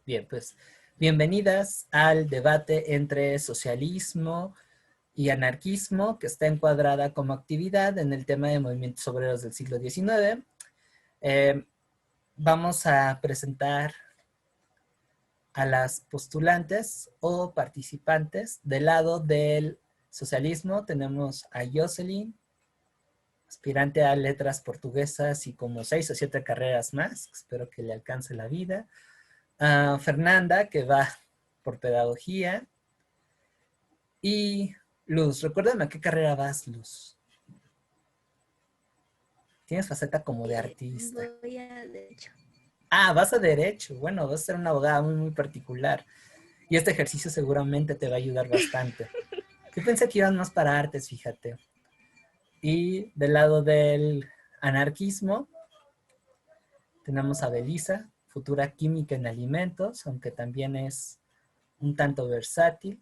Bien, pues bienvenidas al debate entre socialismo y anarquismo que está encuadrada como actividad en el tema de movimientos obreros del siglo XIX. Vamos a presentar a las postulantes o participantes. Del lado del socialismo tenemos a Jocelyn, aspirante a letras portuguesas y como 6 o 7 carreras más. Espero que le alcance la vida. A Fernanda, que va por pedagogía. Y Luz, recuérdame a qué carrera vas, Luz. Tienes faceta como de artista. Voy a Derecho. Ah, vas a Derecho. Bueno, vas a ser una abogada muy, muy particular. Y este ejercicio seguramente te va a ayudar bastante. Yo pensé que iban más para artes, fíjate. Y del lado del anarquismo, tenemos a Belisa, futura química en alimentos, aunque también es un tanto versátil,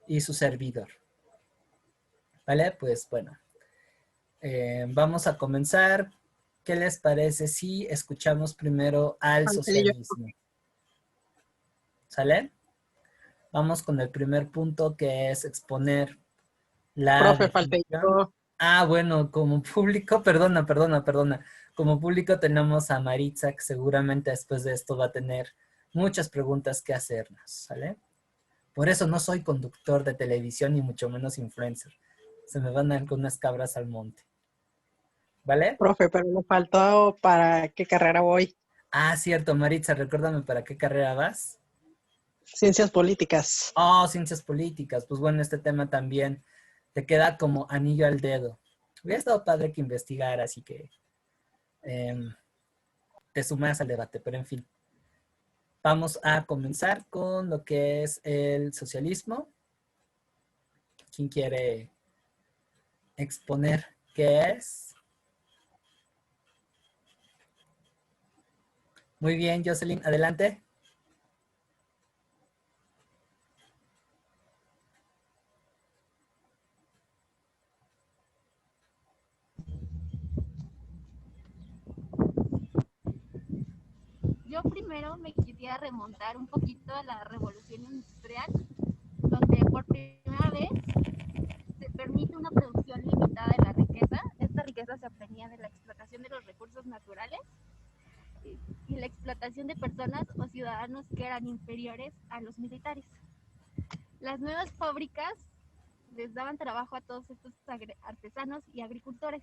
y su servidor. ¿Vale? Pues bueno, vamos a comenzar. ¿Qué les parece si escuchamos primero al socialismo? ¿Sale? Vamos con el primer punto, que es exponer la Profe, falté definición. yo. Ah, bueno, como público, perdona. Como público tenemos a Maritza, que seguramente después de esto va a tener muchas preguntas que hacernos, ¿sale? Por eso no soy conductor de televisión ni mucho menos influencer. Se me van algunas cabras al monte. ¿Vale? Profe, pero me faltó para qué carrera voy. Ah, cierto, Maritza, recuérdame para qué carrera vas. Ciencias políticas. Oh, ciencias políticas. Pues bueno, este tema también te queda como anillo al dedo. Hubiera estado padre que investigara, así que te sumas al debate, pero en fin. Vamos a comenzar con lo que es el socialismo. ¿Quién quiere exponer qué es? Muy bien, Jocelyn, adelante. Yo primero me quisiera remontar un poquito a la revolución industrial, donde por primera vez se permite una producción limitada de la riqueza. Esta riqueza se obtenía de la explotación de los recursos naturales y la explotación de personas o ciudadanos que eran inferiores a los militares. Las nuevas fábricas les daban trabajo a todos estos artesanos y agricultores.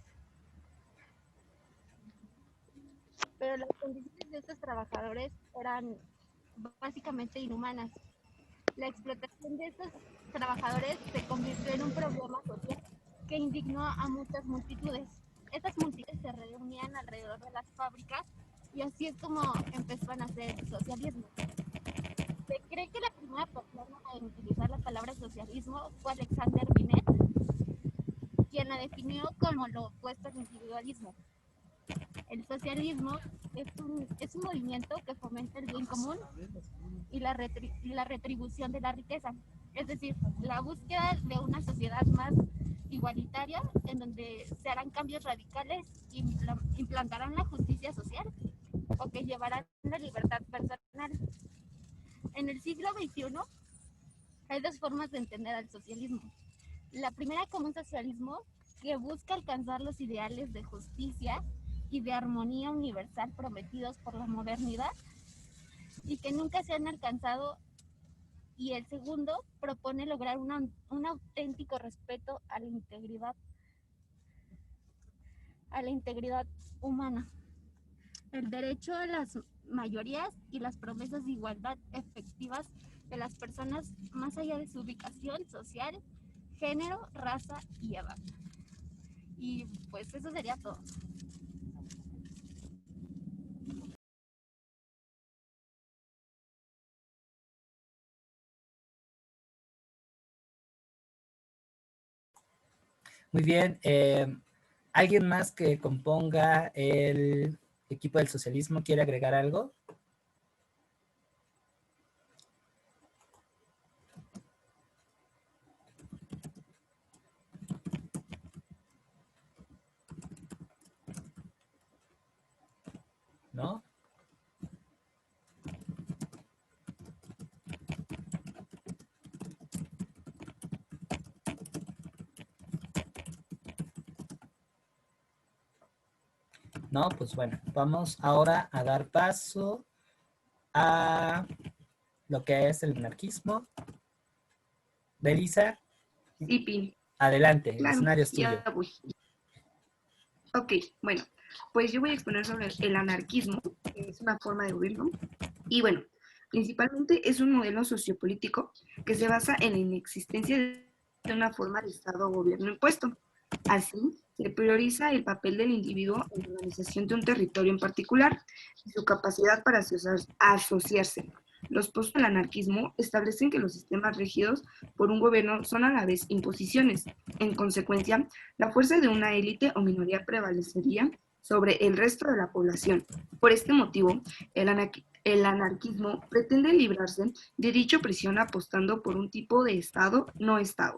Pero las condiciones de estos trabajadores eran básicamente inhumanas. La explotación de estos trabajadores se convirtió en un problema social que indignó a muchas multitudes. Estas multitudes se reunían alrededor de las fábricas y así es como empezó a nacer el socialismo. Se cree que la primera persona en utilizar la palabra socialismo fue Alexander Binet, quien la definió como lo opuesto al individualismo. El socialismo es un movimiento que fomenta el bien común y la retribución de la riqueza. Es decir, la búsqueda de una sociedad más igualitaria en donde se harán cambios radicales y implantarán la justicia social o que llevarán la libertad personal. En el siglo XXI hay dos formas de entender al socialismo. La primera como un socialismo que busca alcanzar los ideales de justicia y de armonía universal prometidos por la modernidad y que nunca se han alcanzado, y el segundo propone lograr un auténtico respeto a la integridad humana, el derecho a las mayorías y las promesas de igualdad efectivas de las personas más allá de su ubicación social, género, raza y edad. Y pues eso sería todo. Muy bien. ¿Alguien más que componga el equipo del socialismo quiere agregar algo? ¿No? No, pues bueno, vamos ahora a dar paso a lo que es el anarquismo. Belisa, Sí, Pi, adelante, el claro, escenario es tuyo. ya voy. Ok, bueno, pues yo voy a exponer sobre el anarquismo, que es una forma de gobierno. Y bueno, principalmente es un modelo sociopolítico que se basa en la inexistencia de una forma de Estado o gobierno impuesto. Así, se prioriza el papel del individuo en la organización de un territorio en particular y su capacidad para asociarse. Los postos del anarquismo establecen que los sistemas regidos por un gobierno son a la vez imposiciones. En consecuencia, la fuerza de una élite o minoría prevalecería sobre el resto de la población. Por este motivo, el anarquismo pretende librarse de dicha prisión apostando por un tipo de Estado no Estado.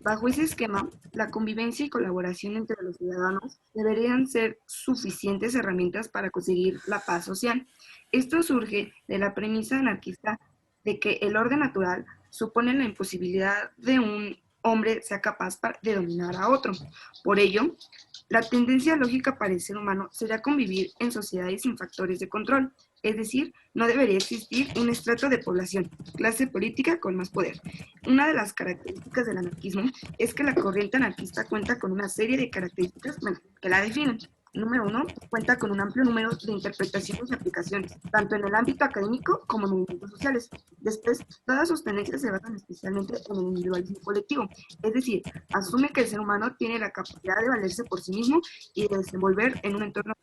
Bajo ese esquema, la convivencia y colaboración entre los ciudadanos deberían ser suficientes herramientas para conseguir la paz social. Esto surge de la premisa anarquista de que el orden natural supone la imposibilidad de un hombre sea capaz de dominar a otro. Por ello, la tendencia lógica para el ser humano sería convivir en sociedades sin factores de control, es decir, no debería existir un estrato de población, clase política con más poder. Una de las características del anarquismo es que la corriente anarquista cuenta con una serie de características que la definen. Número uno, cuenta con un amplio número de interpretaciones y aplicaciones, tanto en el ámbito académico como en movimientos sociales. Después, todas sus tendencias se basan especialmente en el individualismo colectivo, es decir, asume que el ser humano tiene la capacidad de valerse por sí mismo y de desenvolver en un entorno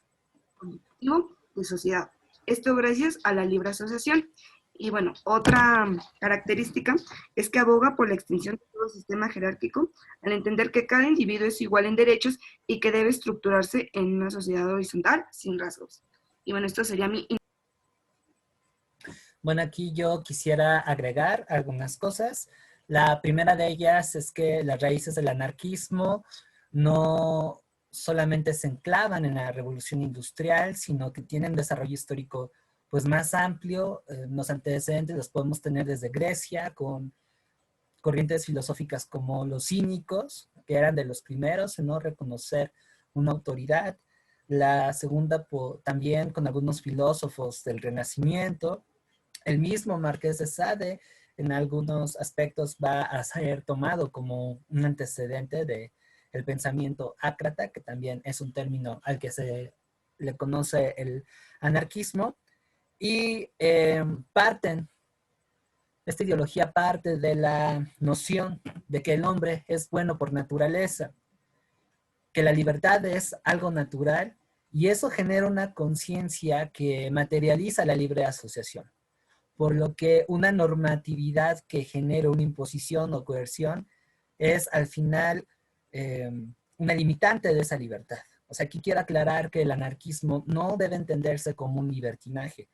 colectivo de sociedad. Esto gracias a la libre asociación. Y bueno, otra característica es que aboga por la extinción de todo sistema jerárquico, al entender que cada individuo es igual en derechos y que debe estructurarse en una sociedad horizontal sin rasgos. Y bueno, esto sería mi... Bueno, aquí yo quisiera agregar algunas cosas. La primera de ellas es que las raíces del anarquismo no solamente se enclavan en la revolución industrial, sino que tienen desarrollo histórico pues más amplio. Los antecedentes los podemos tener desde Grecia, con corrientes filosóficas como los cínicos, que eran de los primeros en no reconocer una autoridad. La segunda también con algunos filósofos del Renacimiento. El mismo Marqués de Sade en algunos aspectos va a ser tomado como un antecedente de el pensamiento ácrata, que también es un término al que se le conoce el anarquismo, y esta ideología parte de la noción de que el hombre es bueno por naturaleza, que la libertad es algo natural, y eso genera una conciencia que materializa la libre asociación, por lo que una normatividad que genere una imposición o coerción es al final eh, una limitante de esa libertad. O sea, aquí quiero aclarar que el anarquismo no debe entenderse como un libertinaje,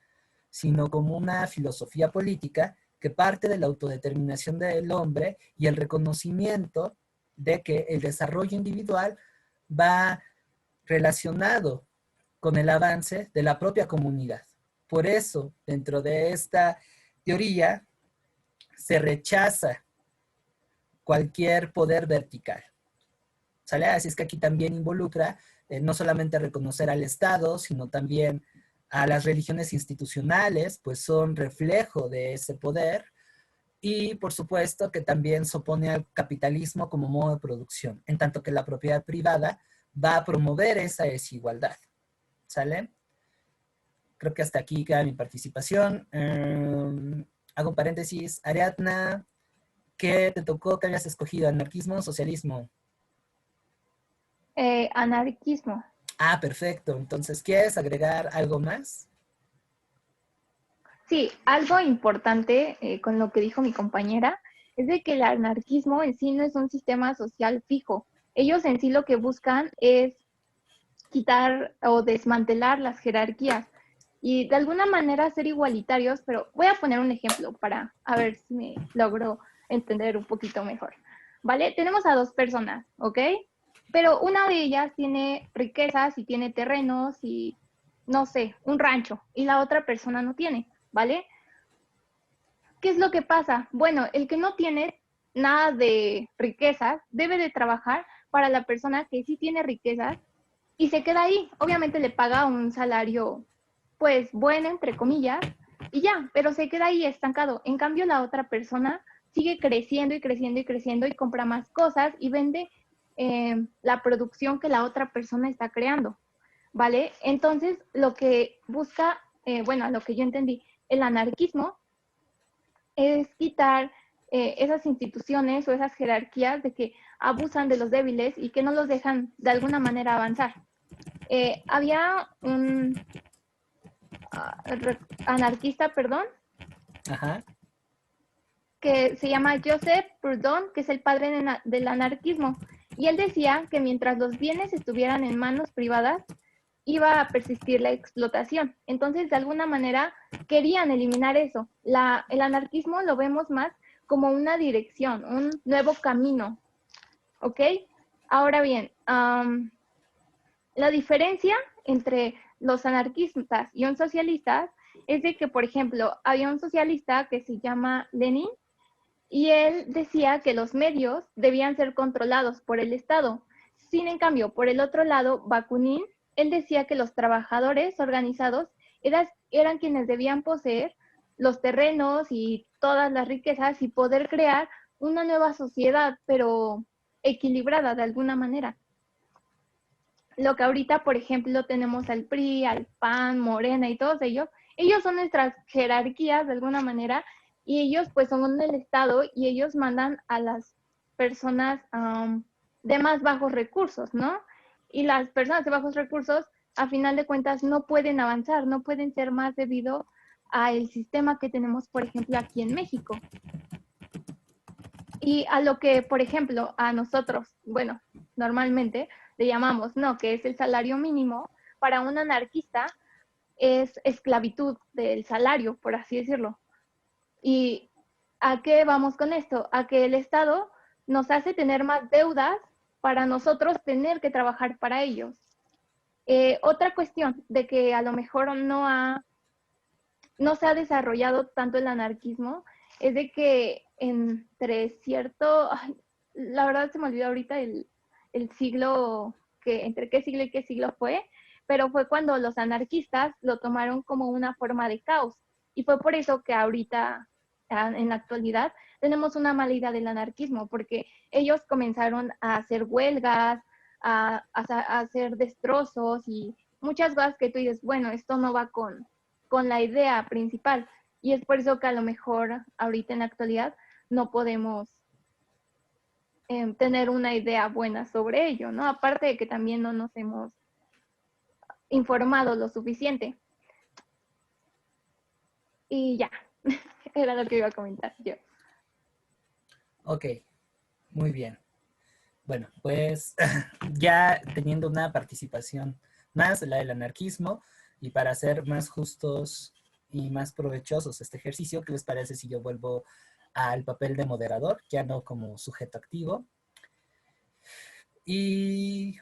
sino como una filosofía política que parte de la autodeterminación del hombre y el reconocimiento de que el desarrollo individual va relacionado con el avance de la propia comunidad. Por eso, dentro de esta teoría, se rechaza cualquier poder vertical. ¿Sale? Así es que aquí también involucra no solamente reconocer al Estado, sino también a las religiones institucionales, pues son reflejo de ese poder, y por supuesto que también se opone al capitalismo como modo de producción, en tanto que la propiedad privada va a promover esa desigualdad. ¿Sale? Creo que hasta aquí queda mi participación. Hago un paréntesis. Ariadna, ¿qué te tocó que habías escogido? ¿Anarquismo o socialismo? Anarquismo. Ah, perfecto. Entonces, ¿quieres agregar algo más? Sí, algo importante con lo que dijo mi compañera es de que el anarquismo en sí no es un sistema social fijo. Ellos en sí lo que buscan es quitar o desmantelar las jerarquías y de alguna manera ser igualitarios, pero voy a poner un ejemplo para a ver si me logro entender un poquito mejor. ¿Vale? Tenemos a dos personas, ¿ok? Pero una de ellas tiene riquezas y tiene terrenos y, no sé, un rancho, y la otra persona no tiene, ¿vale? ¿Qué es lo que pasa? Bueno, el que no tiene nada de riquezas debe de trabajar para la persona que sí tiene riquezas y se queda ahí. Obviamente le paga un salario, pues, bueno, entre comillas, y ya, pero se queda ahí estancado. En cambio, la otra persona sigue creciendo y creciendo y creciendo y compra más cosas y vende la producción que la otra persona está creando, ¿vale? Entonces, lo que busca, bueno, a lo que yo entendí, el anarquismo es quitar esas instituciones o esas jerarquías de que abusan de los débiles y que no los dejan de alguna manera avanzar. Había un anarquista, perdón, Ajá. que se llama Joseph Proudhon, que es el padre del anarquismo. Y él decía que mientras los bienes estuvieran en manos privadas, iba a persistir la explotación. Entonces, de alguna manera, querían eliminar eso. El anarquismo lo vemos más como una dirección, un nuevo camino, ¿ok? Ahora bien, la diferencia entre los anarquistas y un socialista es de que, por ejemplo, había un socialista que se llama Lenin y él decía que los medios debían ser controlados por el Estado. Sin en cambio, por el otro lado, Bakunin, él decía que los trabajadores organizados eran quienes debían poseer los terrenos y todas las riquezas y poder crear una nueva sociedad, pero equilibrada de alguna manera. Lo que ahorita, por ejemplo, tenemos al PRI, al PAN, Morena y todos ellos son nuestras jerarquías de alguna manera y ellos pues son el Estado y ellos mandan a las personas de más bajos recursos, ¿no? Y las personas de bajos recursos, a final de cuentas, no pueden avanzar, no pueden ser más debido al sistema que tenemos, por ejemplo, aquí en México. Y a lo que, por ejemplo, a nosotros, bueno, normalmente le llamamos, ¿no? Que es el salario mínimo, para un anarquista es esclavitud del salario, por así decirlo. ¿Y a qué vamos con esto? A que el Estado nos hace tener más deudas para nosotros tener que trabajar para ellos. Otra cuestión de que a lo mejor no se ha desarrollado tanto el anarquismo es de que entre cierto, la verdad se me olvidó ahorita el siglo, entre qué siglo y qué siglo fue, pero fue cuando los anarquistas lo tomaron como una forma de caos. Y fue por eso que ahorita, en la actualidad, tenemos una mala idea del anarquismo, porque ellos comenzaron a hacer huelgas, a hacer destrozos y muchas cosas que tú dices, bueno, esto no va con la idea principal. Y es por eso que a lo mejor ahorita en la actualidad no podemos tener una idea buena sobre ello, ¿no? Aparte de que también no nos hemos informado lo suficiente. Y ya, era lo que iba a comentar yo. Ok, muy bien. Bueno, pues ya teniendo una participación más, la del anarquismo, y para hacer más justos y más provechosos este ejercicio, ¿qué les parece si yo vuelvo al papel de moderador, ya no como sujeto activo? Y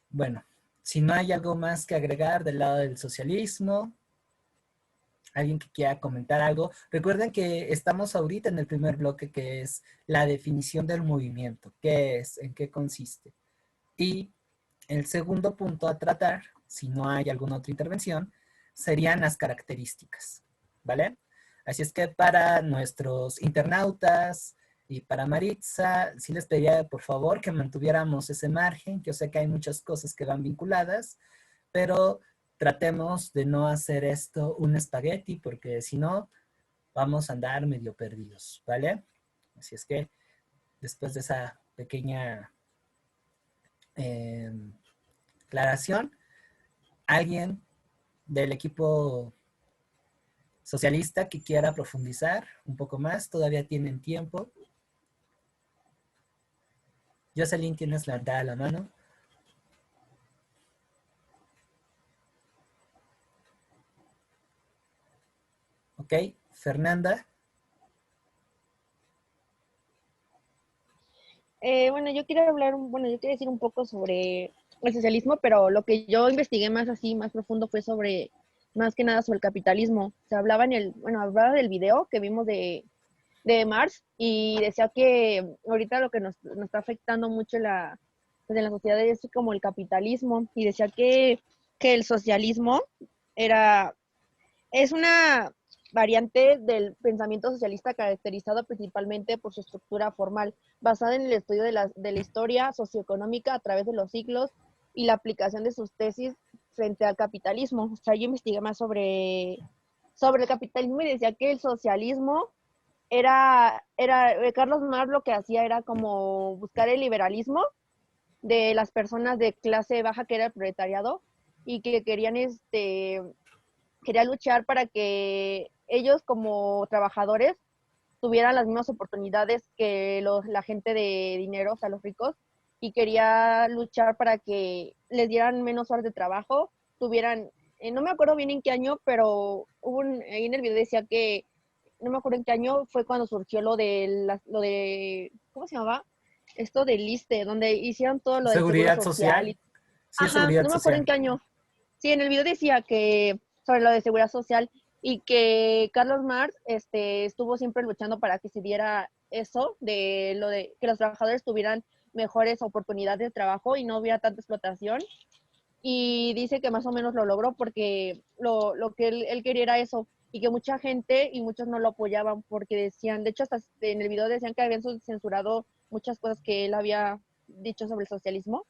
bueno, si no hay algo más que agregar del lado del socialismo, alguien que quiera comentar algo. Recuerden que estamos ahorita en el primer bloque, que es la definición del movimiento. ¿Qué es? ¿En qué consiste? Y el segundo punto a tratar, si no hay alguna otra intervención, serían las características, ¿vale? Así es que para nuestros internautas y para Maritza, sí les pediría por favor que mantuviéramos ese margen. Yo sé que hay muchas cosas que van vinculadas, pero tratemos de no hacer esto un espagueti, porque si no, vamos a andar medio perdidos, ¿vale? Así es que después de esa pequeña aclaración, alguien del equipo socialista que quiera profundizar un poco más, todavía tienen tiempo. Jocelyn, tienes levantada la mano. Ok, Fernanda. Bueno, yo quiero yo quiero decir un poco sobre el socialismo, pero lo que yo investigué más así, más profundo fue sobre, más que nada sobre el capitalismo. Se hablaba hablaba del video que vimos de Marx y decía que ahorita lo que nos está afectando mucho pues, en la sociedad es como el capitalismo, y decía que el socialismo es una variante del pensamiento socialista caracterizado principalmente por su estructura formal, basada en el estudio de la historia socioeconómica a través de los siglos y la aplicación de sus tesis frente al capitalismo. O sea, yo investigué más sobre el capitalismo y decía que el socialismo Carlos Marx lo que hacía era como buscar el liberalismo de las personas de clase baja, que era el proletariado, y que quería luchar para que ellos como trabajadores tuvieran las mismas oportunidades que la gente de dinero, o sea, los ricos, y quería luchar para que les dieran menos horas de trabajo, tuvieran, no me acuerdo bien en qué año, pero ahí en el video decía que, no me acuerdo en qué año fue cuando surgió lo de, ¿cómo se llamaba? Esto del ISSSTE, donde hicieron todo lo del seguro Seguridad social. social. Sí, es Ajá, seguridad no me acuerdo en social. qué año. Sí, en el video decía que sobre lo de seguridad social y que Carlos Marx estuvo siempre luchando para que se diera eso, de lo de que los trabajadores tuvieran mejores oportunidades de trabajo y no hubiera tanta explotación. Y dice que más o menos lo logró porque lo que él quería era eso, y que mucha gente y muchos no lo apoyaban porque decían, de hecho hasta en el video decían que habían censurado muchas cosas que él había dicho sobre el socialismo,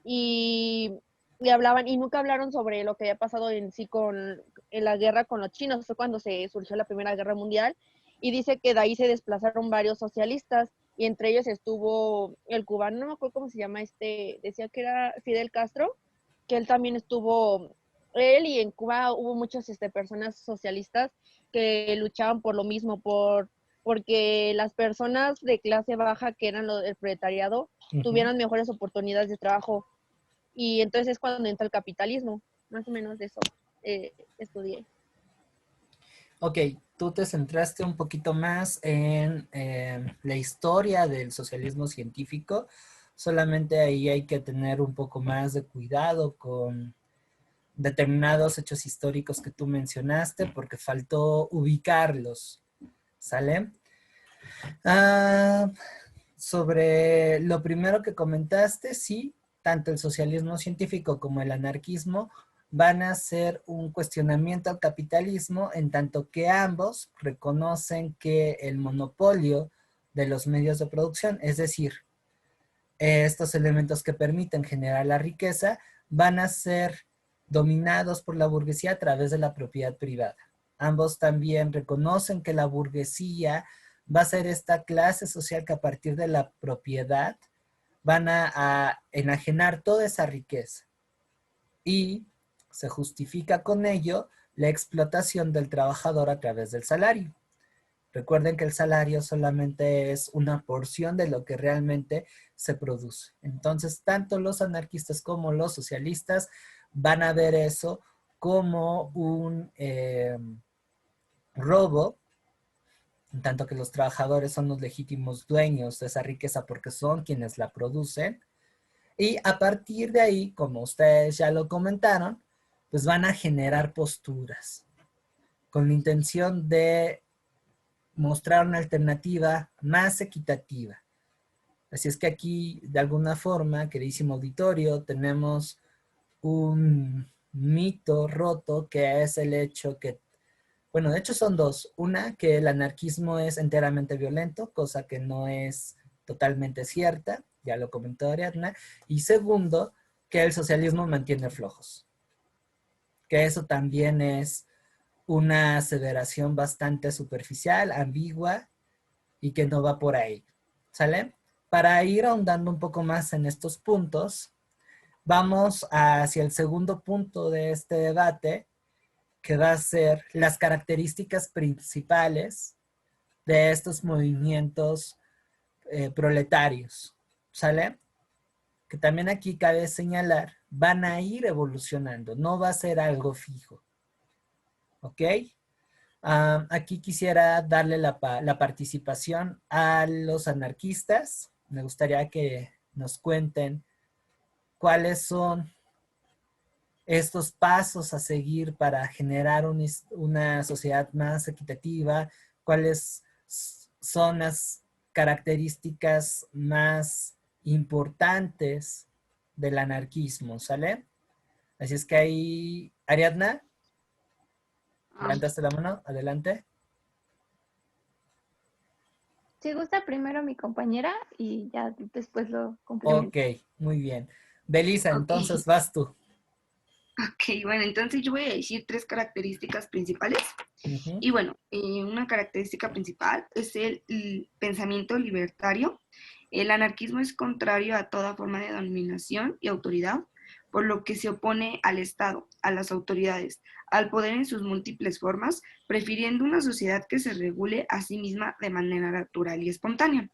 y, y hablaban, y nunca hablaron sobre lo que había pasado en sí en la guerra con los chinos. Fue cuando se surgió la Primera Guerra Mundial, y dice que de ahí se desplazaron varios socialistas, y entre ellos estuvo el cubano, no me acuerdo cómo se llama, decía que era Fidel Castro, que él también estuvo, él, y en Cuba hubo muchas personas socialistas que luchaban por lo mismo, porque las personas de clase baja, que eran el proletariado, tuvieran mejores oportunidades de trabajo. Y entonces es cuando entra el capitalismo. Más o menos de eso estudié. Ok, tú te centraste un poquito más en la historia del socialismo científico. Solamente ahí hay que tener un poco más de cuidado con determinados hechos históricos que tú mencionaste, porque faltó ubicarlos, ¿sale? Sobre lo primero que comentaste, sí, tanto el socialismo científico como el anarquismo van a ser un cuestionamiento al capitalismo, en tanto que ambos reconocen que el monopolio de los medios de producción, es decir, estos elementos que permiten generar la riqueza, van a ser dominados por la burguesía a través de la propiedad privada. Ambos también reconocen que la burguesía va a ser esta clase social que a partir de la propiedad van a enajenar toda esa riqueza. Y se justifica con ello la explotación del trabajador a través del salario. Recuerden que el salario solamente es una porción de lo que realmente se produce. Entonces, tanto los anarquistas como los socialistas van a ver eso como un robo, en tanto que los trabajadores son los legítimos dueños de esa riqueza porque son quienes la producen. Y a partir de ahí, como ustedes ya lo comentaron, pues van a generar posturas con la intención de mostrar una alternativa más equitativa. Así es que aquí, de alguna forma, queridísimo auditorio, tenemos un mito roto que es el hecho que, bueno, de hecho son dos. Una, que el anarquismo es enteramente violento, cosa que no es totalmente cierta, ya lo comentó Ariadna. Y segundo, que el socialismo mantiene flojos. Que eso también es una aseveración bastante superficial, ambigua y que no va por ahí. ¿Sale? Para ir ahondando un poco más en estos puntos, vamos hacia el segundo punto de este debate, que va a ser las características principales de estos movimientos proletarios. ¿Sale? Que también aquí cabe señalar, van a ir evolucionando, no va a ser algo fijo. ¿Ok? Aquí quisiera darle la participación a los anarquistas. Me gustaría que nos cuenten cuáles son estos pasos a seguir para generar una sociedad más equitativa, cuáles son las características más importantes del anarquismo, ¿sale? Así es que ahí, Ariadna, levantaste la mano, adelante. Si gusta primero mi compañera y ya después lo complemento. Ok, muy bien. Belisa, Ok. entonces vas tú. Ok, bueno, entonces yo voy a decir 3 características principales. Ujú. Y bueno, una característica principal es el pensamiento libertario. El anarquismo es contrario a toda forma de dominación y autoridad, por lo que se opone al Estado, a las autoridades, al poder en sus múltiples formas, prefiriendo una sociedad que se regule a sí misma de manera natural y espontánea.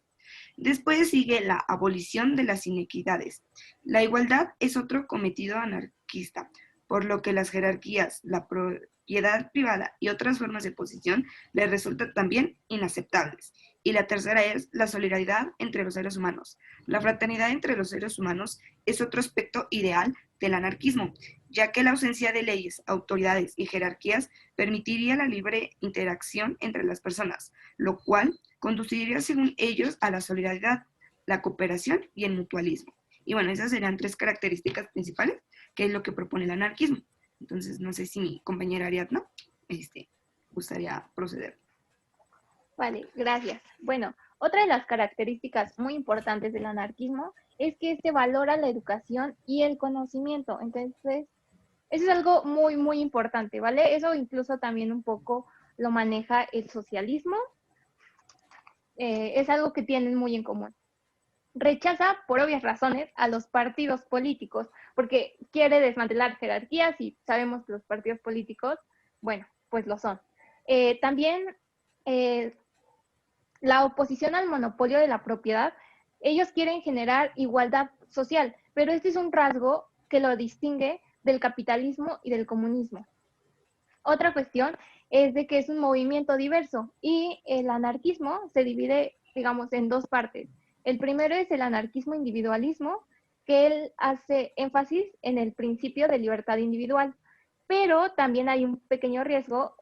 Después sigue la abolición de las inequidades. La igualdad es otro cometido anarquista, por lo que las jerarquías, la propiedad privada y otras formas de posición le resultan también inaceptables. Y la tercera es la solidaridad entre los seres humanos. La fraternidad entre los seres humanos es otro aspecto ideal del anarquismo, ya que la ausencia de leyes, autoridades y jerarquías permitiría la libre interacción entre las personas, lo cual conduciría, según ellos, a la solidaridad, la cooperación y el mutualismo. Y bueno, esas serían 3 características principales, que es lo que propone el anarquismo. Entonces, no sé si mi compañera Ariadna gustaría proceder. Vale, gracias. Bueno, otra de las características muy importantes del anarquismo es que este valora la educación y el conocimiento. Entonces, eso es algo muy, muy importante, ¿vale? Eso incluso también un poco lo maneja el socialismo. Es algo que tienen muy en común. Rechaza, por obvias razones, a los partidos políticos, porque quiere desmantelar jerarquías y sabemos que los partidos políticos, bueno, pues lo son. También la oposición al monopolio de la propiedad, ellos quieren generar igualdad social, pero este es un rasgo que lo distingue del capitalismo y del comunismo. Otra cuestión es de que es un movimiento diverso y el anarquismo se divide, digamos, en 2 partes. El primero es el anarquismo individualismo, que él hace énfasis en el principio de libertad individual, pero también hay un pequeño riesgo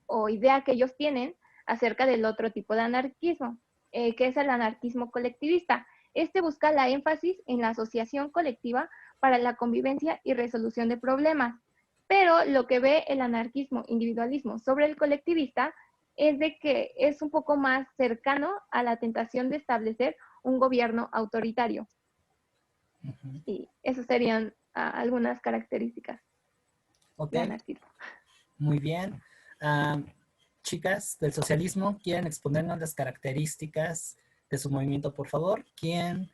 o idea que ellos tienen acerca del otro tipo de anarquismo, que es el anarquismo colectivista. Este busca la énfasis en la asociación colectiva para la convivencia y resolución de problemas. Pero lo que ve el anarquismo individualismo sobre el colectivista es de que es un poco más cercano a la tentación de establecer un gobierno autoritario. Ujú. Y esas serían algunas características Ok, del anarquismo. muy bien. Chicas del socialismo, ¿quieren exponernos las características de su movimiento, por favor? ¿Quién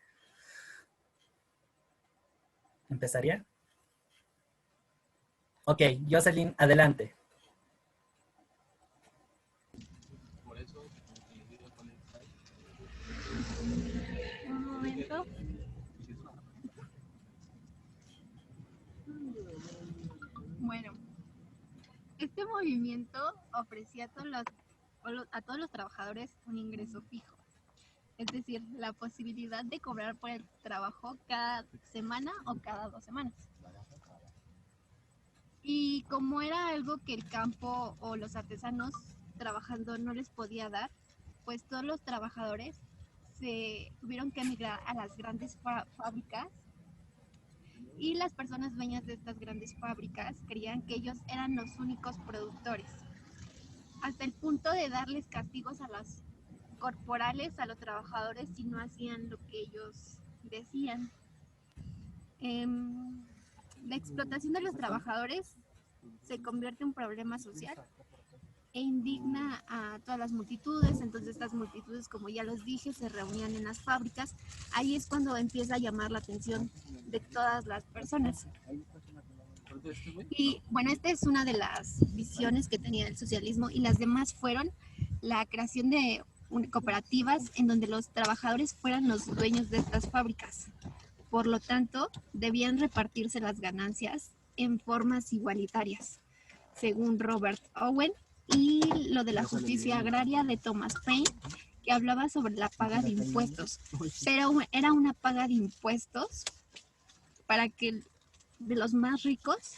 empezaría? Ok, Jocelyn, adelante. Un momento. Bueno, este movimiento ofrecía a todos los trabajadores un ingreso fijo, es decir, la posibilidad de cobrar por el trabajo cada semana o cada 2 semanas. Y como era algo que el campo o los artesanos trabajando no les podía dar, pues todos los trabajadores se tuvieron que emigrar a las grandes fábricas y las personas dueñas de estas grandes fábricas creían que ellos eran los únicos productores, hasta el punto de darles castigos a las corporales a los trabajadores si no hacían lo que ellos decían. La explotación de los trabajadores se convierte en un problema social e indigna a todas las multitudes. Entonces estas multitudes, como ya los dije, se reunían en las fábricas. Ahí es cuando empieza a llamar la atención de todas las personas. Y bueno, esta es una de las visiones que tenía el socialismo, y las demás fueron la creación de cooperativas en donde los trabajadores fueran los dueños de estas fábricas. Por lo tanto, debían repartirse las ganancias en formas igualitarias, según Robert Owen, y lo de la justicia agraria de Thomas Paine, que hablaba sobre la paga de impuestos, pero era una paga de impuestos para que de los más ricos,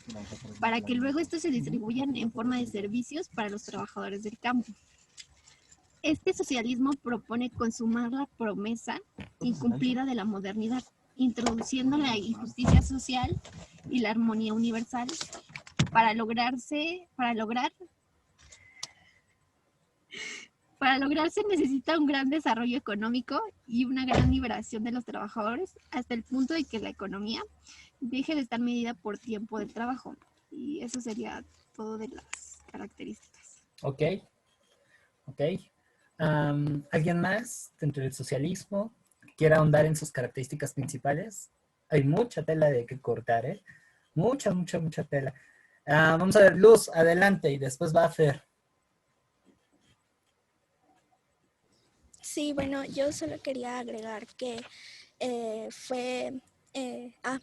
para que luego estos se distribuyan en forma de servicios para los trabajadores del campo. Este socialismo propone consumar la promesa incumplida de la modernidad, introduciendo la injusticia social y la armonía universal. Para lograrse necesita un gran desarrollo económico y una gran liberación de los trabajadores hasta el punto de que la economía deje de estar medida por tiempo del trabajo. Y eso sería todo de las características. Ok. ¿Alguien más dentro del socialismo que quiera ahondar en sus características principales? Hay mucha tela de que cortar, ¿eh? Mucha tela. Vamos a ver, Luz, adelante, y después va a Fer. Sí, bueno, yo solo quería agregar que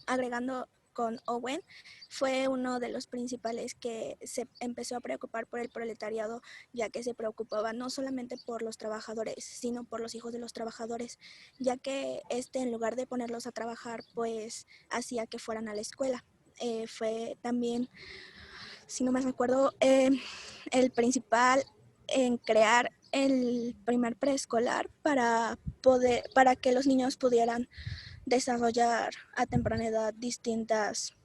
agregando con Owen, fue uno de los principales que se empezó a preocupar por el proletariado, ya que se preocupaba no solamente por los trabajadores, sino por los hijos de los trabajadores, ya que en lugar de ponerlos a trabajar, pues hacía que fueran a la escuela. Fue también, si no me recuerdo, el principal en crear el primer preescolar para que los niños pudieran desarrollar a temprana edad distintas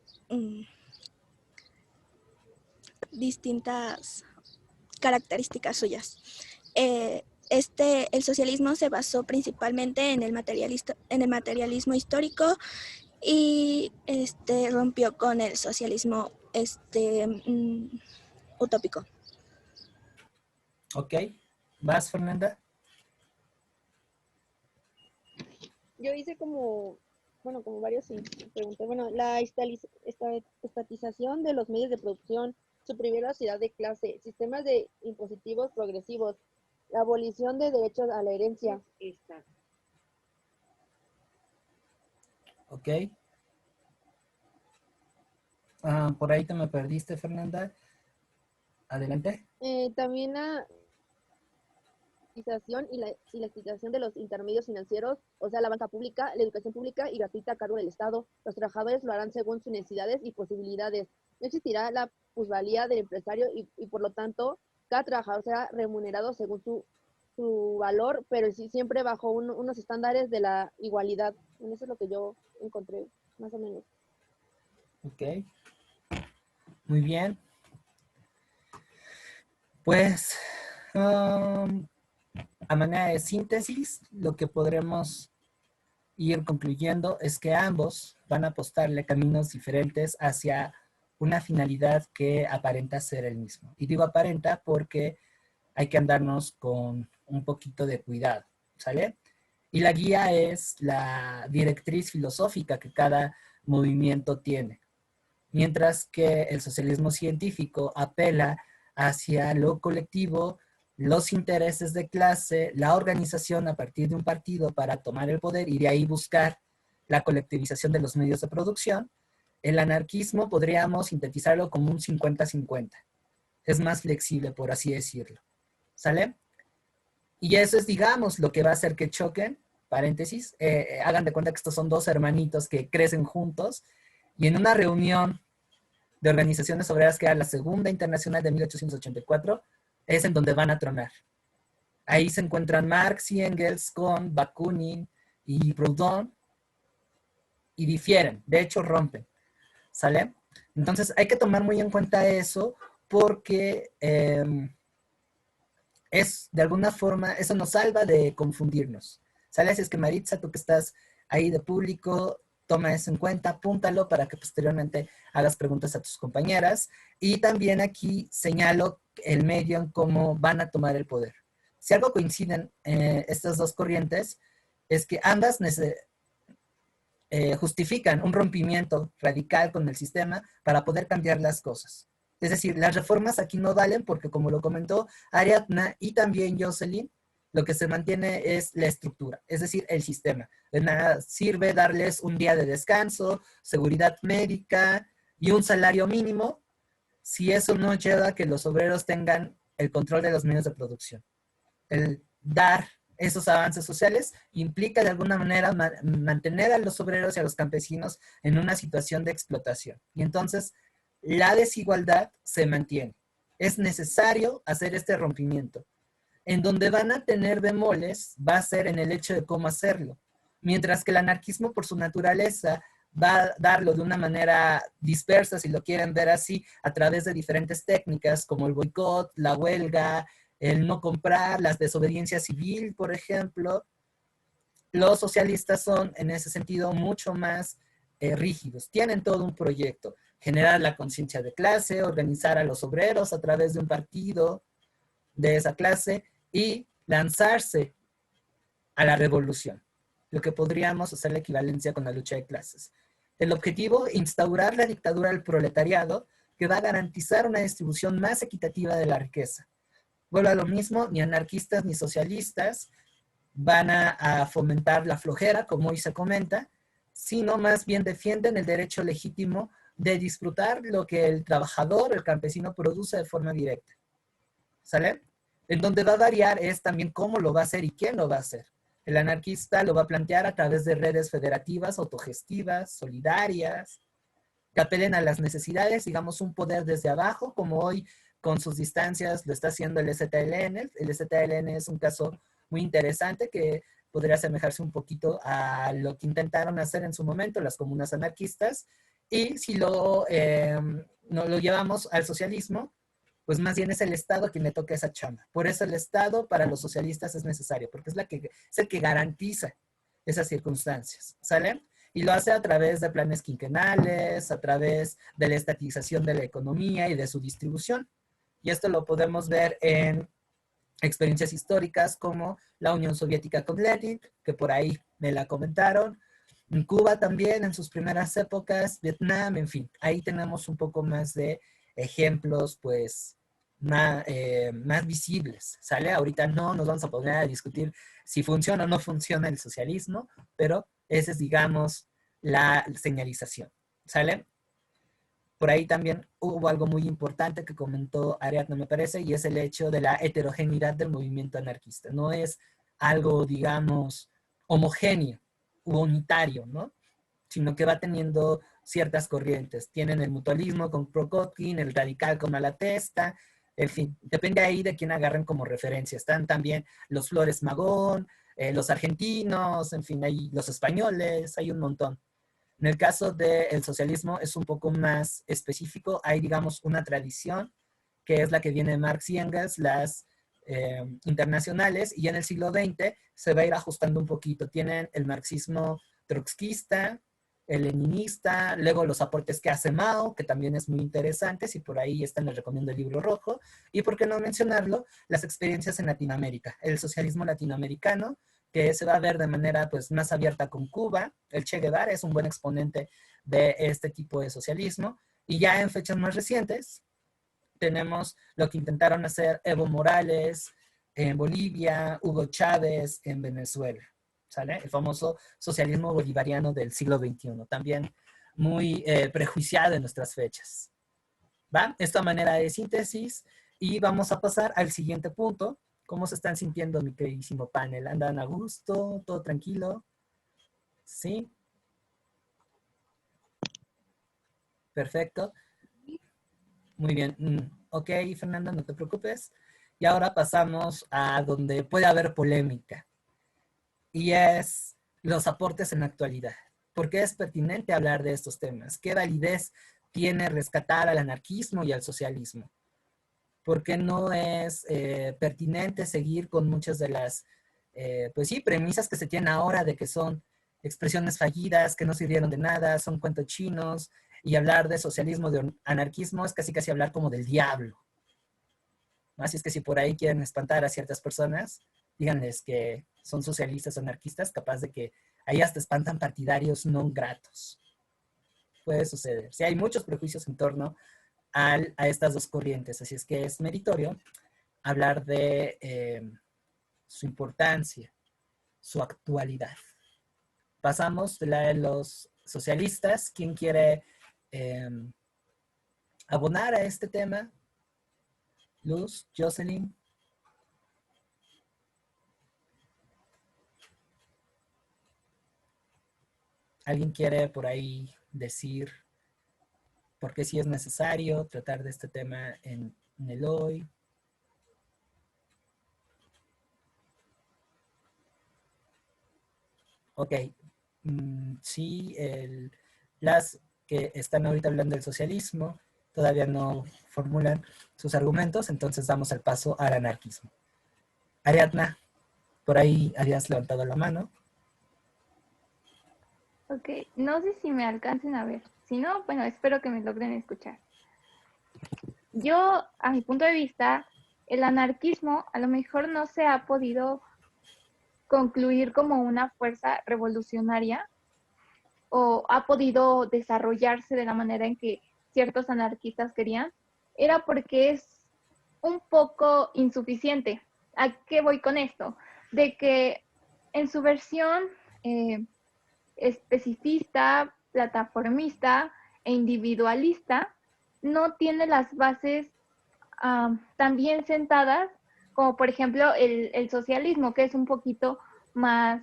características suyas. El socialismo se basó principalmente en el materialismo histórico y rompió con el socialismo utópico. Ok. ¿Vas, Fernanda? Yo hice como varios pregunté, la estatización de los medios de producción, suprimir la sociedad de clase, sistemas de impositivos progresivos, la abolición de derechos a la herencia. Ok. Por ahí te me perdiste, Fernanda. Adelante. También la estatización y la estatización de los intermedios financieros, o sea, la banca pública, la educación pública y gratuita a cargo del Estado. Los trabajadores lo harán según sus necesidades y posibilidades. No existirá la plusvalía del empresario y por lo tanto, cada trabajador será remunerado según su valor, pero sí siempre bajo unos estándares de la igualdad. Eso es lo que yo encontré, más o menos. Ok. Muy bien. Pues, a manera de síntesis, lo que podremos ir concluyendo es que ambos van a apostarle caminos diferentes hacia una finalidad que aparenta ser el mismo. Y digo aparenta porque hay que andarnos con un poquito de cuidado, ¿sale? Y la guía es la directriz filosófica que cada movimiento tiene. Mientras que el socialismo científico apela hacia lo colectivo, los intereses de clase, la organización a partir de un partido para tomar el poder y de ahí buscar la colectivización de los medios de producción, el anarquismo podríamos sintetizarlo como un 50-50. Es más flexible, por así decirlo. ¿Sale? Y eso es, digamos, lo que va a hacer que choquen, paréntesis, hagan de cuenta que estos son dos hermanitos que crecen juntos y en una reunión de organizaciones obreras que era la Segunda Internacional de 1884, es en donde van a tronar. Ahí se encuentran Marx y Engels con Bakunin y Proudhon y difieren, de hecho rompen, ¿sale? Entonces hay que tomar muy en cuenta eso porque es de alguna forma, eso nos salva de confundirnos, ¿sale? Así es que Maritza, tú que estás ahí de público, toma eso en cuenta, apúntalo para que posteriormente hagas preguntas a tus compañeras. Y también aquí señalo el medio en cómo van a tomar el poder. Si algo coinciden estas dos corrientes, es que ambas justifican un rompimiento radical con el sistema para poder cambiar las cosas. Es decir, las reformas aquí no valen porque, como lo comentó Ariadna y también Jocelyn, lo que se mantiene es la estructura, es decir, el sistema. De nada sirve darles un día de descanso, seguridad médica y un salario mínimo si eso no lleva a que los obreros tengan el control de los medios de producción. El dar esos avances sociales implica de alguna manera mantener a los obreros y a los campesinos en una situación de explotación. Y entonces la desigualdad se mantiene. Es necesario hacer este rompimiento. En donde van a tener bemoles va a ser en el hecho de cómo hacerlo. Mientras que el anarquismo por su naturaleza va a darlo de una manera dispersa, si lo quieren ver así, a través de diferentes técnicas como el boicot, la huelga, el no comprar, la desobediencia civil, por ejemplo. Los socialistas son, en ese sentido, mucho más rígidos. Tienen todo un proyecto: generar la conciencia de clase, organizar a los obreros a través de un partido de esa clase y lanzarse a la revolución, lo que podríamos hacer la equivalencia con la lucha de clases. El objetivo: instaurar la dictadura del proletariado, que va a garantizar una distribución más equitativa de la riqueza. Vuelvo a lo mismo, ni anarquistas ni socialistas van a fomentar la flojera, como hoy se comenta, sino más bien defienden el derecho legítimo de disfrutar lo que el trabajador, el campesino, produce de forma directa. ¿Sale? En donde va a variar es también cómo lo va a hacer y quién lo va a hacer. El anarquista lo va a plantear a través de redes federativas, autogestivas, solidarias, que apelen a las necesidades, digamos, un poder desde abajo, como hoy con sus distancias lo está haciendo el ZLN. El ZLN es un caso muy interesante que podría asemejarse un poquito a lo que intentaron hacer en su momento las comunas anarquistas. Y si no, lo llevamos al socialismo, pues más bien es el Estado quien le toca esa chamba. Por eso el Estado para los socialistas es necesario, porque es el que garantiza esas circunstancias, ¿sale? Y lo hace a través de planes quinquenales, a través de la estatización de la economía y de su distribución. Y esto lo podemos ver en experiencias históricas como la Unión Soviética con Lenin, que por ahí me la comentaron, en Cuba también en sus primeras épocas, Vietnam, en fin, ahí tenemos un poco más de ejemplos, pues, más visibles, ¿sale? Ahorita no nos vamos a poner a discutir si funciona o no funciona el socialismo, pero esa es, digamos, la señalización, ¿sale? Por ahí también hubo algo muy importante que comentó Ariadna, me parece, y es el hecho de la heterogeneidad del movimiento anarquista. No es algo, digamos, homogéneo u unitario, ¿no? Sino que va teniendo ciertas corrientes. Tienen el mutualismo con Kropotkin, el radical con Malatesta, en fin, depende ahí de quién agarren como referencia. Están también los Flores Magón, los argentinos, en fin, hay los españoles, hay un montón. En el caso del socialismo es un poco más específico. Hay, digamos, una tradición que es la que viene de Marx y Engels, las internacionales, y en el siglo XX se va a ir ajustando un poquito. Tienen el marxismo trotskista, el leninista, luego los aportes que hace Mao, que también es muy interesante, si por ahí están, les recomiendo el libro rojo, y por qué no mencionarlo, las experiencias en Latinoamérica, el socialismo latinoamericano, que se va a ver de manera pues más abierta con Cuba. El Che Guevara es un buen exponente de este tipo de socialismo, y ya en fechas más recientes tenemos lo que intentaron hacer Evo Morales en Bolivia, Hugo Chávez en Venezuela, ¿sale? El famoso socialismo bolivariano del siglo XXI, también muy prejuiciado en nuestras fechas. ¿Va? Esta manera de síntesis, y vamos a pasar al siguiente punto. ¿Cómo se están sintiendo, mi queridísimo panel? ¿Andan a gusto? ¿Todo tranquilo? ¿Sí? Perfecto. Muy bien. Ok, Fernanda, no te preocupes. Y ahora pasamos a donde puede haber polémica. Y es los aportes en la actualidad. ¿Por qué es pertinente hablar de estos temas? ¿Qué validez tiene rescatar al anarquismo y al socialismo? ¿Por qué no es pertinente seguir con muchas de las, pues sí, premisas que se tienen ahora de que son expresiones fallidas, que no sirvieron de nada, son cuentos chinos, y hablar de socialismo, de anarquismo, es casi hablar como del diablo? Así es que si por ahí quieren espantar a ciertas personas, díganles que son socialistas o anarquistas, capaz de que ahí hasta espantan partidarios no gratos. Puede suceder. Sí, hay muchos prejuicios en torno a estas dos corrientes, así es que es meritorio hablar de su importancia, su actualidad. Pasamos de la de los socialistas. ¿Quién quiere abonar a este tema? Luz, Jocelyn. ¿Alguien quiere por ahí decir por qué sí es necesario tratar de este tema en el hoy? Ok, sí, las que están ahorita hablando del socialismo todavía no formulan sus argumentos, entonces damos el paso al anarquismo. Ariadna, por ahí habías levantado la mano. Ok, no sé si me alcancen a ver. Si no, bueno, espero que me logren escuchar. Yo, a mi punto de vista, el anarquismo a lo mejor no se ha podido concluir como una fuerza revolucionaria o ha podido desarrollarse de la manera en que ciertos anarquistas querían, era porque es un poco insuficiente. ¿A qué voy con esto? De que en su versión especificista, plataformista e individualista, no tiene las bases tan bien sentadas como por ejemplo el socialismo, que es un poquito más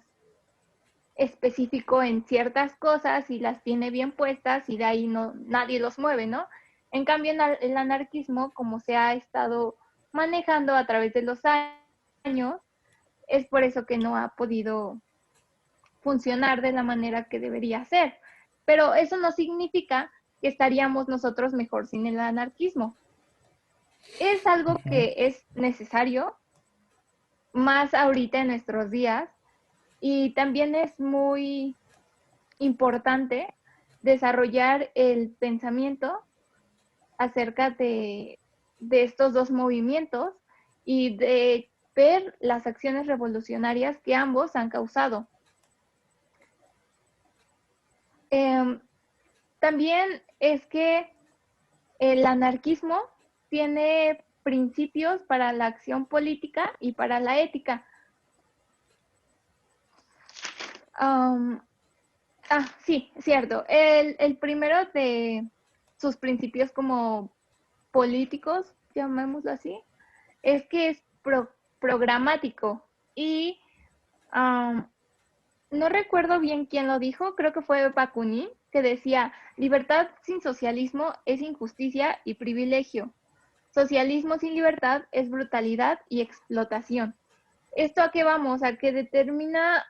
específico en ciertas cosas y las tiene bien puestas y de ahí no, nadie los mueve, ¿no? En cambio, el anarquismo, como se ha estado manejando a través de los años, es por eso que no ha podido funcionar de la manera que debería ser. Pero eso no significa que estaríamos nosotros mejor sin el anarquismo. Es algo que es necesario, más ahorita en nuestros días, y también es muy importante desarrollar el pensamiento acerca de estos dos movimientos y de ver las acciones revolucionarias que ambos han causado. También es que el anarquismo tiene principios para la acción política y para la ética. Sí, cierto. El primero de sus principios como políticos, llamémoslo así, es que es programático y no recuerdo bien quién lo dijo, creo que fue Bakunin, que decía, libertad sin socialismo es injusticia y privilegio. Socialismo sin libertad es brutalidad y explotación. ¿Esto a qué vamos? A que determina,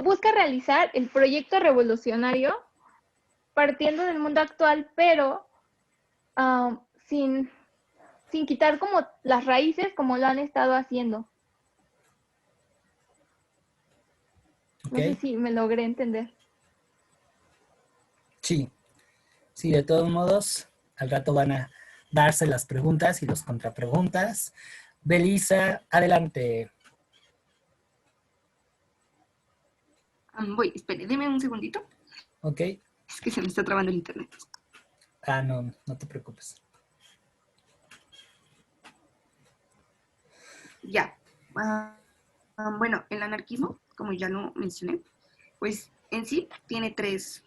busca realizar el proyecto revolucionario partiendo del mundo actual, pero sin quitar como las raíces como lo han estado haciendo. No sé si me logré entender. Sí, sí, de todos modos, al rato van a darse las preguntas y las contrapreguntas. Belisa, adelante. Voy, espere, deme un segundito. Ok. Es que se me está trabando el internet. No, no te preocupes. Ya. Bueno, el anarquismo, como ya lo mencioné, pues en sí tiene tres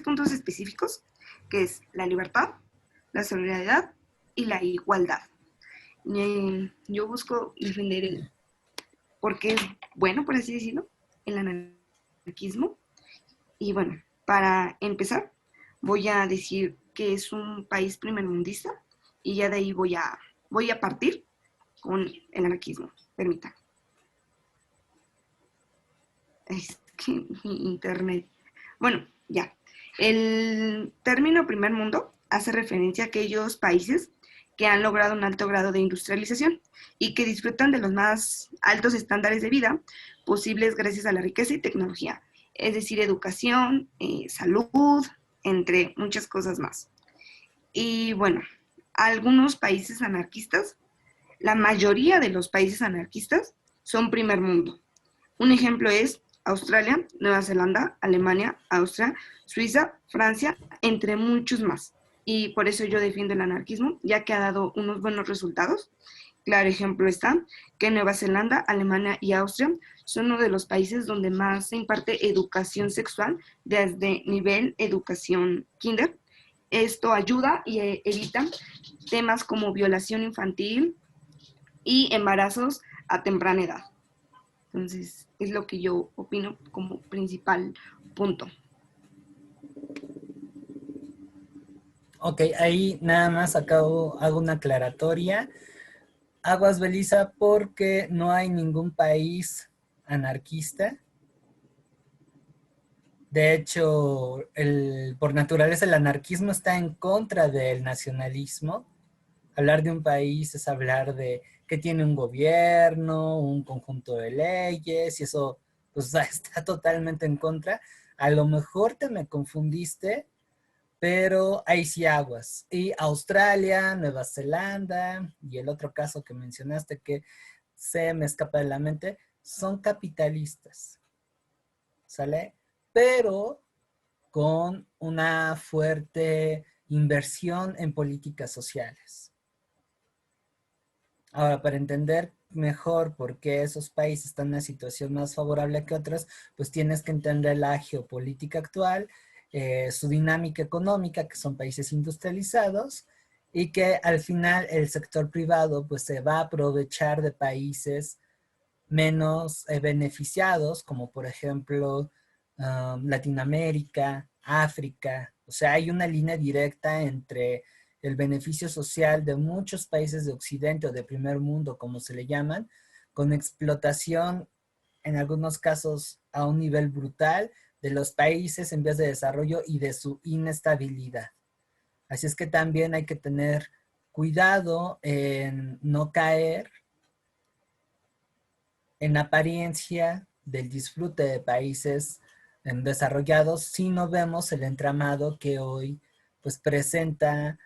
puntos específicos, que es la libertad, la solidaridad y la igualdad. Yo busco defender porque es bueno, por así decirlo, el anarquismo. Y bueno, para empezar, voy a decir que es un país primermundista y ya de ahí voy a partir con el anarquismo. Permítanme. Es que mi internet. Bueno, ya. El término primer mundo hace referencia a aquellos países que han logrado un alto grado de industrialización y que disfrutan de los más altos estándares de vida posibles gracias a la riqueza y tecnología, es decir, educación, salud, entre muchas cosas más. Y bueno, algunos países anarquistas, la mayoría de los países anarquistas son primer mundo. Un ejemplo es Australia, Nueva Zelanda, Alemania, Austria, Suiza, Francia, entre muchos más. Y por eso yo defiendo el anarquismo, ya que ha dado unos buenos resultados. Claro ejemplo está que Nueva Zelanda, Alemania y Austria son uno de los países donde más se imparte educación sexual desde nivel educación kinder. Esto ayuda y evita temas como violación infantil y embarazos a temprana edad. Entonces, es lo que yo opino como principal punto. Ok, ahí nada más hago una aclaratoria. Aguas, Belisa, porque no hay ningún país anarquista. De hecho, por naturaleza el anarquismo está en contra del nacionalismo. Hablar de un país es hablar de que tiene un gobierno, un conjunto de leyes, y eso pues está totalmente en contra. A lo mejor te me confundiste, pero ahí sí aguas. Y Australia, Nueva Zelanda y el otro caso que mencionaste que se me escapa de la mente, son capitalistas, ¿sale? Pero con una fuerte inversión en políticas sociales. Ahora, para entender mejor por qué esos países están en una situación más favorable que otras, pues tienes que entender la geopolítica actual, su dinámica económica, que son países industrializados, y que al final el sector privado pues se va a aprovechar de países menos beneficiados, como por ejemplo Latinoamérica, África. O sea, hay una línea directa entre el beneficio social de muchos países de Occidente o de primer mundo, como se le llaman, con explotación, en algunos casos, a un nivel brutal de los países en vías de desarrollo y de su inestabilidad. Así es que también hay que tener cuidado en no caer en apariencia del disfrute de países desarrollados si no vemos el entramado que hoy pues presenta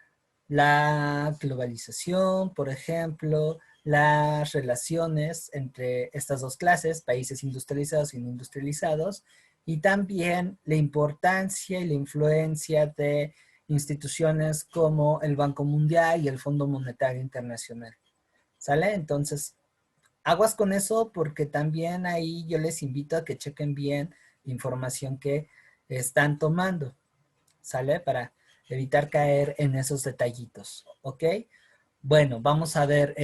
la globalización, por ejemplo, las relaciones entre estas dos clases, países industrializados y no industrializados, y también la importancia y la influencia de instituciones como el Banco Mundial y el Fondo Monetario Internacional. ¿Sale? Entonces, aguas con eso porque también ahí yo les invito a que chequen bien la información que están tomando, ¿sale? Para evitar caer en esos detallitos, ¿ok? Bueno, vamos a ver,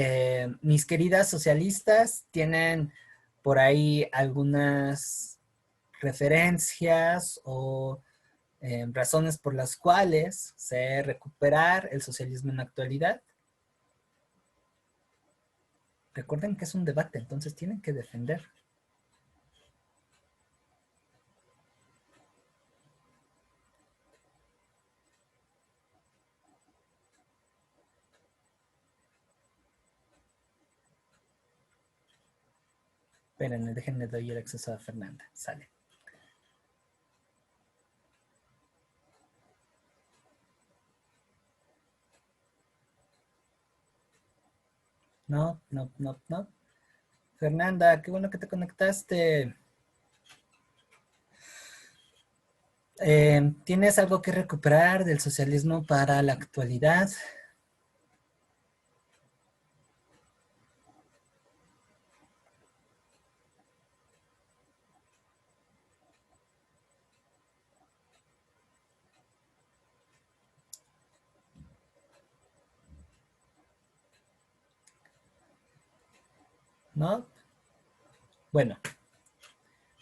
mis queridas socialistas, ¿tienen por ahí algunas referencias o razones por las cuales se debe recuperar el socialismo en la actualidad? Recuerden que es un debate, entonces tienen que defender. Espérenme, déjenme doy el acceso a Fernanda. Sale. No, no, no, no. Fernanda, qué bueno que te conectaste. ¿Tienes algo que recuperar del socialismo para la actualidad? ¿No? Bueno,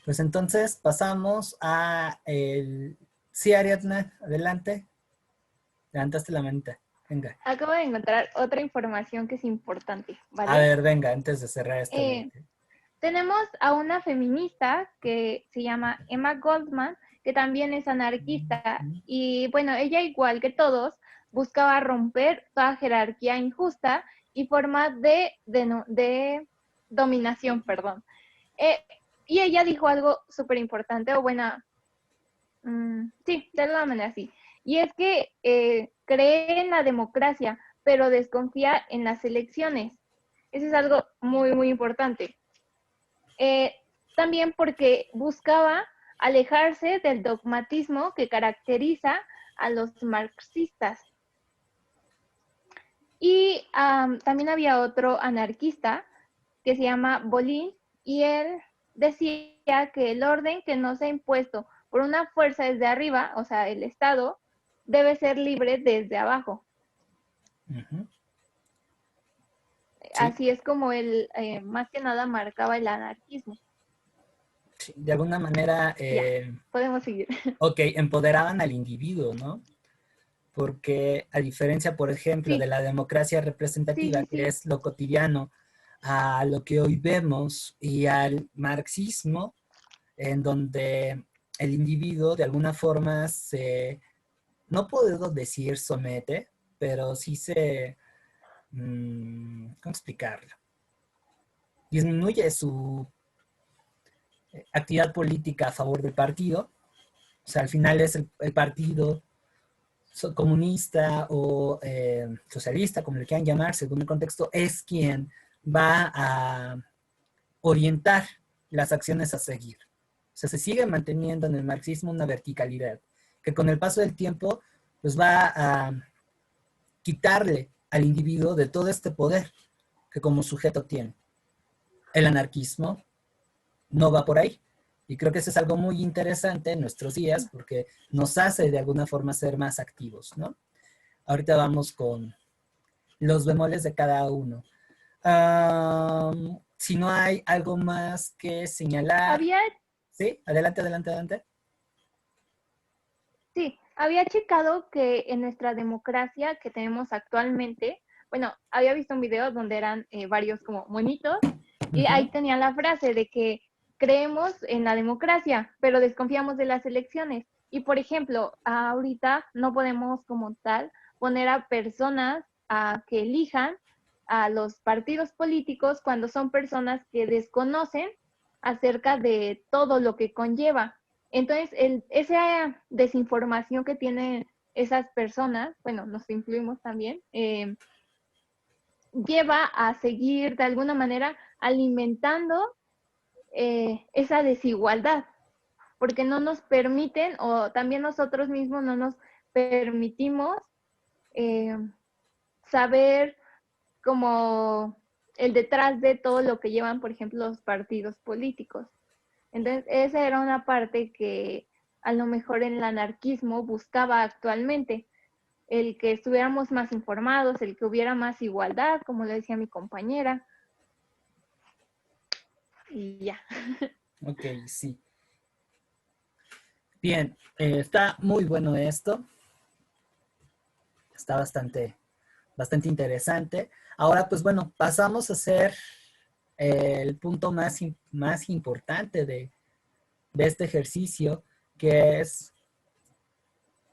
pues entonces pasamos a el... Sí, Ariadna, adelante. Levantaste la manita. Venga. Acabo de encontrar otra información que es importante, ¿vale? A ver, venga, antes de cerrar esta. Tenemos a una feminista que se llama Emma Goldman, que también es anarquista. Y bueno, ella, igual que todos, buscaba romper toda jerarquía injusta y formas de dominación, perdón. Y ella dijo algo súper importante, o buena, sí, de alguna manera sí. Y es que cree en la democracia, pero desconfía en las elecciones. Eso es algo muy, muy importante. También porque buscaba alejarse del dogmatismo que caracteriza a los marxistas. Y también había otro anarquista que se llama Bolin, y él decía que el orden que no se ha impuesto por una fuerza desde arriba, o sea, el Estado, debe ser libre desde abajo. Sí. Así es como él, más que nada, marcaba el anarquismo. Sí, de alguna manera... podemos seguir. Ok, empoderaban al individuo, ¿no? porque a diferencia, por ejemplo, Sí. de la democracia representativa, Sí, sí, que sí. es lo cotidiano, a lo que hoy vemos, y al marxismo, en donde el individuo de alguna forma se, no puedo decir somete, pero sí se, ¿cómo explicarlo? Disminuye su actividad política a favor del partido. O sea, al final es el partido comunista o socialista, como le quieran llamar, según el contexto, es quien va a orientar las acciones a seguir. O sea, se sigue manteniendo en el marxismo una verticalidad que con el paso del tiempo pues va a quitarle al individuo de todo este poder que como sujeto tiene. El anarquismo no va por ahí. Y creo que eso es algo muy interesante en nuestros días porque nos hace de alguna forma ser más activos, ¿no? Ahorita vamos con los bemoles de cada uno. Si no hay algo más que señalar. Había, Sí, adelante, adelante, adelante. sí, había checado que en nuestra democracia que tenemos actualmente, bueno, había visto un video donde eran varios como monitos y ahí tenía la frase de que creemos en la democracia, pero desconfiamos de las elecciones. Y por ejemplo, ahorita no podemos como tal poner a personas a que elijan a los partidos políticos cuando son personas que desconocen acerca de todo lo que conlleva. Entonces, esa desinformación que tienen esas personas, bueno, nos incluimos también, lleva a seguir de alguna manera alimentando esa desigualdad, porque no nos permiten, o también nosotros mismos no nos permitimos eh, saber como el detrás de todo lo que llevan, por ejemplo, los partidos políticos. Entonces, esa era una parte que a lo mejor en el anarquismo buscaba actualmente, el que estuviéramos más informados, el que hubiera más igualdad, como le decía mi compañera. Y ya. Ok, sí. Bien, está muy bueno esto. Está bastante interesante. Ahora, pues bueno, pasamos a hacer el punto más importante de este ejercicio, que es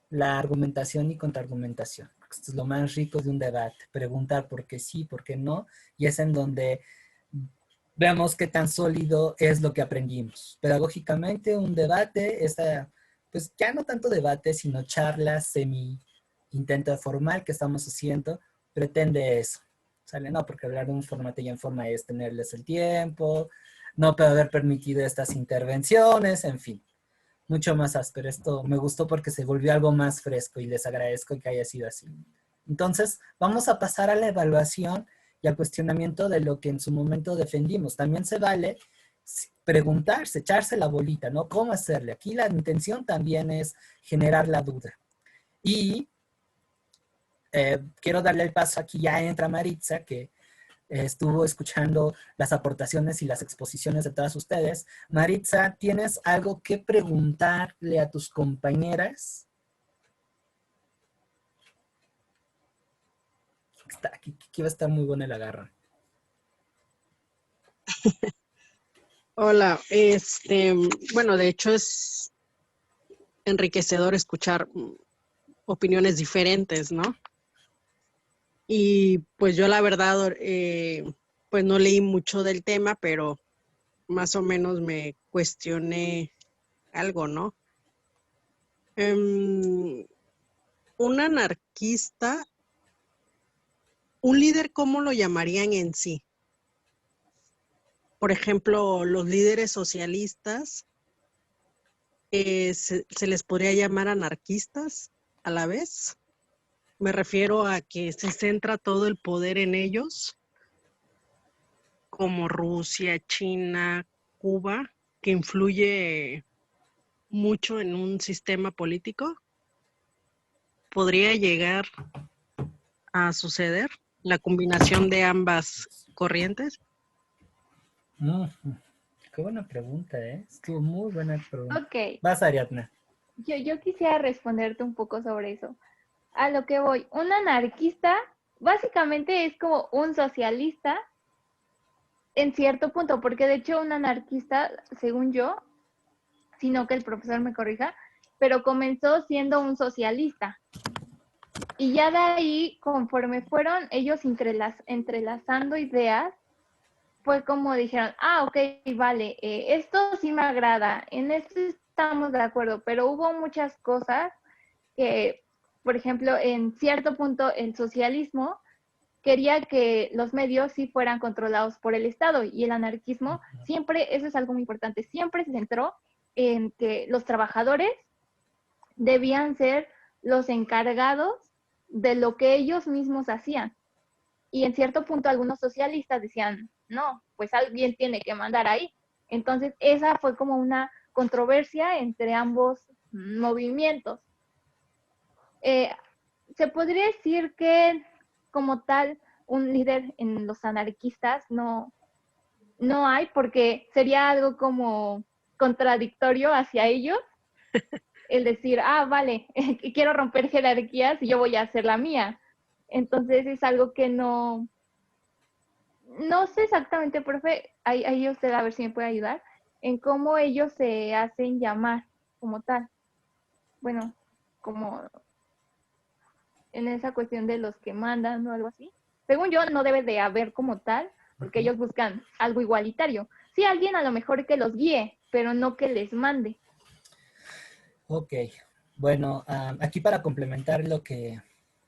la argumentación y contraargumentación. Esto es lo más rico de un debate, preguntar por qué sí, por qué no, y es en donde veamos qué tan sólido es lo que aprendimos. Pedagógicamente, un debate, pues ya no tanto debate, sino charla intento formal que estamos haciendo, pretende eso. ¿Sale? No, porque hablar de un formato y en forma es tenerles el tiempo, no puede haber permitido estas intervenciones, en fin, mucho más áspero. Esto me gustó porque se volvió algo más fresco y les agradezco que haya sido así. Entonces, vamos a pasar a la evaluación y al cuestionamiento de lo que en su momento defendimos. También se vale preguntarse, echarse la bolita, ¿no? ¿Cómo hacerle? Aquí la intención también es generar la duda. Y quiero darle el paso, aquí ya entra Maritza, que estuvo escuchando las aportaciones y las exposiciones de todas ustedes. Maritza, ¿tienes algo que preguntarle a tus compañeras? Aquí va a estar muy buena el agarrón. Hola, bueno, de hecho es enriquecedor escuchar opiniones diferentes, ¿no? Y pues yo la verdad, pues no leí mucho del tema, pero más o menos me cuestioné algo, ¿no? Un anarquista, un líder, ¿cómo lo llamarían en sí? Por ejemplo, los líderes socialistas, se les podría llamar anarquistas a la vez. Me refiero a que se centra todo el poder en ellos, como Rusia, China, Cuba, que influye mucho en un sistema político. ¿Podría llegar a suceder la combinación de ambas corrientes? Qué buena pregunta, ¿eh? Estuvo muy buena pregunta. Ok, Vas, Ariadna. yo quisiera responderte un poco sobre eso. A lo que voy, un anarquista básicamente es como un socialista en cierto punto, porque de hecho un anarquista, según yo, sino que el profesor me corrija, pero comenzó siendo un socialista. Y ya de ahí, conforme fueron ellos entrelazando ideas, fue como dijeron, ok, vale, esto sí me agrada, en esto estamos de acuerdo, pero hubo muchas cosas que, por ejemplo, en cierto punto el socialismo quería que los medios sí fueran controlados por el Estado y el anarquismo siempre, eso es algo muy importante, siempre se centró en que los trabajadores debían ser los encargados de lo que ellos mismos hacían. Y en cierto punto algunos socialistas decían, no, pues alguien tiene que mandar ahí. Entonces esa fue como una controversia entre ambos movimientos. Se podría decir que como tal un líder en los anarquistas no hay, porque sería algo como contradictorio hacia ellos el decir, vale, quiero romper jerarquías y yo voy a hacer la mía. Entonces es algo que no sé exactamente, profe, ahí usted a ver si me puede ayudar, en cómo ellos se hacen llamar como tal. Bueno, como en esa cuestión de los que mandan o algo así. Según yo, no debe de haber como tal, porque ellos buscan algo igualitario. Sí, alguien a lo mejor que los guíe, pero no que les mande. Ok, bueno, aquí para complementar lo que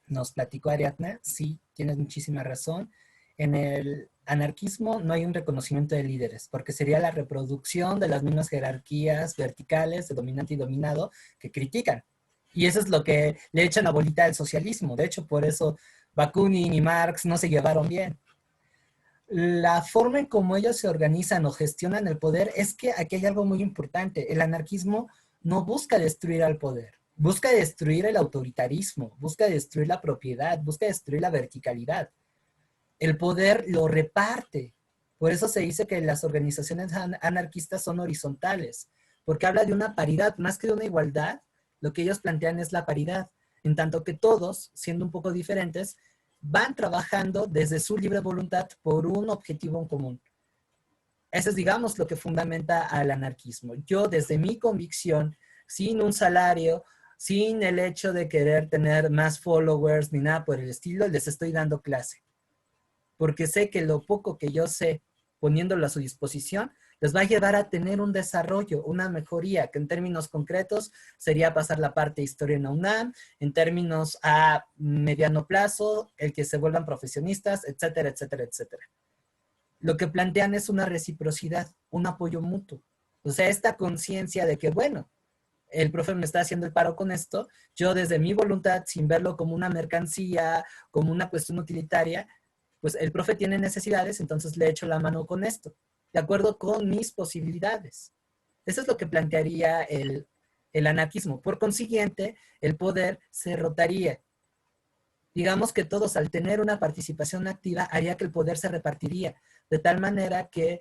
nos platicó Ariadna, sí, tienes muchísima razón. En el anarquismo no hay un reconocimiento de líderes, porque sería la reproducción de las mismas jerarquías verticales de dominante y dominado que critican. Y eso es lo que le echan la bolita al socialismo. De hecho, por eso Bakunin y Marx no se llevaron bien. La forma en cómo ellos se organizan o gestionan el poder es que aquí hay algo muy importante. El anarquismo no busca destruir al poder, busca destruir el autoritarismo, busca destruir la propiedad, busca destruir la verticalidad. El poder lo reparte. Por eso se dice que las organizaciones anarquistas son horizontales, porque habla de una paridad, más que de una igualdad, lo que ellos plantean es la paridad, en tanto que todos, siendo un poco diferentes, van trabajando desde su libre voluntad por un objetivo en común. Eso es, digamos, lo que fundamenta al anarquismo. Yo, desde mi convicción, sin un salario, sin el hecho de querer tener más followers ni nada por el estilo, les estoy dando clase. Porque sé que lo poco que yo sé, poniéndolo a su disposición, les va a llevar a tener un desarrollo, una mejoría, que en términos concretos sería pasar la parte de historia en la UNAM, en términos a mediano plazo, el que se vuelvan profesionistas, etcétera, etcétera, etcétera. Lo que plantean es una reciprocidad, un apoyo mutuo. O sea, esta conciencia de que, bueno, el profe me está haciendo el paro con esto, yo desde mi voluntad, sin verlo como una mercancía, como una cuestión utilitaria, pues el profe tiene necesidades, entonces le echo la mano con esto, de acuerdo con mis posibilidades. Eso es lo que plantearía el anarquismo. Por consiguiente, el poder se rotaría. Digamos que todos, al tener una participación activa, haría que el poder se repartiría, de tal manera que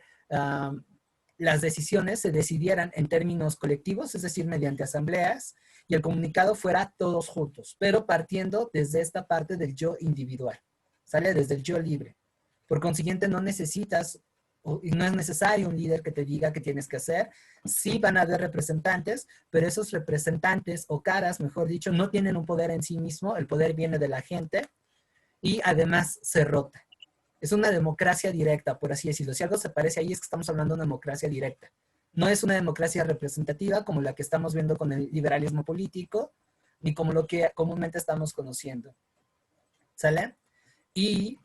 las decisiones se decidieran en términos colectivos, es decir, mediante asambleas, y el comunicado fuera todos juntos, pero partiendo desde esta parte del yo individual. Sale desde el yo libre. Por consiguiente, no necesitas, y no es necesario un líder que te diga qué tienes que hacer. Sí van a haber representantes, pero esos representantes, o caras, mejor dicho, no tienen un poder en sí mismo. El poder viene de la gente y además se rota. Es una democracia directa, por así decirlo. Si algo se parece ahí es que estamos hablando de una democracia directa. No es una democracia representativa como la que estamos viendo con el liberalismo político, ni como lo que comúnmente estamos conociendo. ¿Sale? Y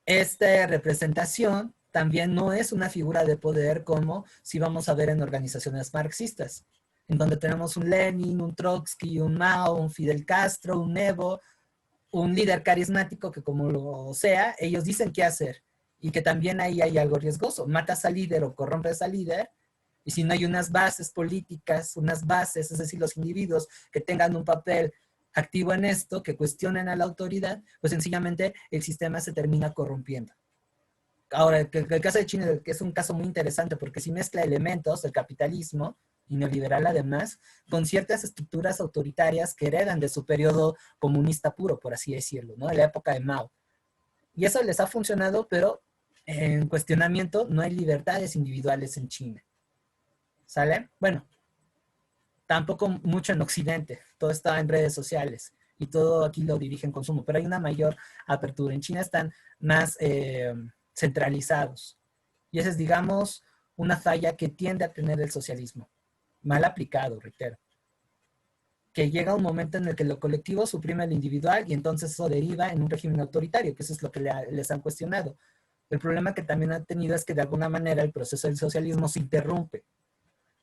esta representación también no es una figura de poder como si vamos a ver en organizaciones marxistas, en donde tenemos un Lenin, un Trotsky, un Mao, un Fidel Castro, un Evo, un líder carismático que como lo sea, ellos dicen qué hacer, y que también ahí hay algo riesgoso. Matas al líder o corrompes al líder, y si no hay unas bases políticas, unas bases, es decir, los individuos que tengan un papel activo en esto, que cuestionen a la autoridad, pues sencillamente el sistema se termina corrompiendo. Ahora, el caso de China, que es un caso muy interesante, porque si mezcla elementos del capitalismo, y neoliberal además, con ciertas estructuras autoritarias que heredan de su periodo comunista puro, por así decirlo, ¿no? De la época de Mao. Y eso les ha funcionado, pero en cuestionamiento no hay libertades individuales en China. ¿Sale? Bueno, tampoco mucho en Occidente, todo está en redes sociales y todo aquí lo dirigen consumo, pero hay una mayor apertura. En China están más centralizados. Y esa es, digamos, una falla que tiende a tener el socialismo. Mal aplicado, reitero. Que llega un momento en el que lo colectivo suprime lo individual y entonces eso deriva en un régimen autoritario, que eso es lo que les han cuestionado. El problema que también han tenido es que de alguna manera el proceso del socialismo se interrumpe.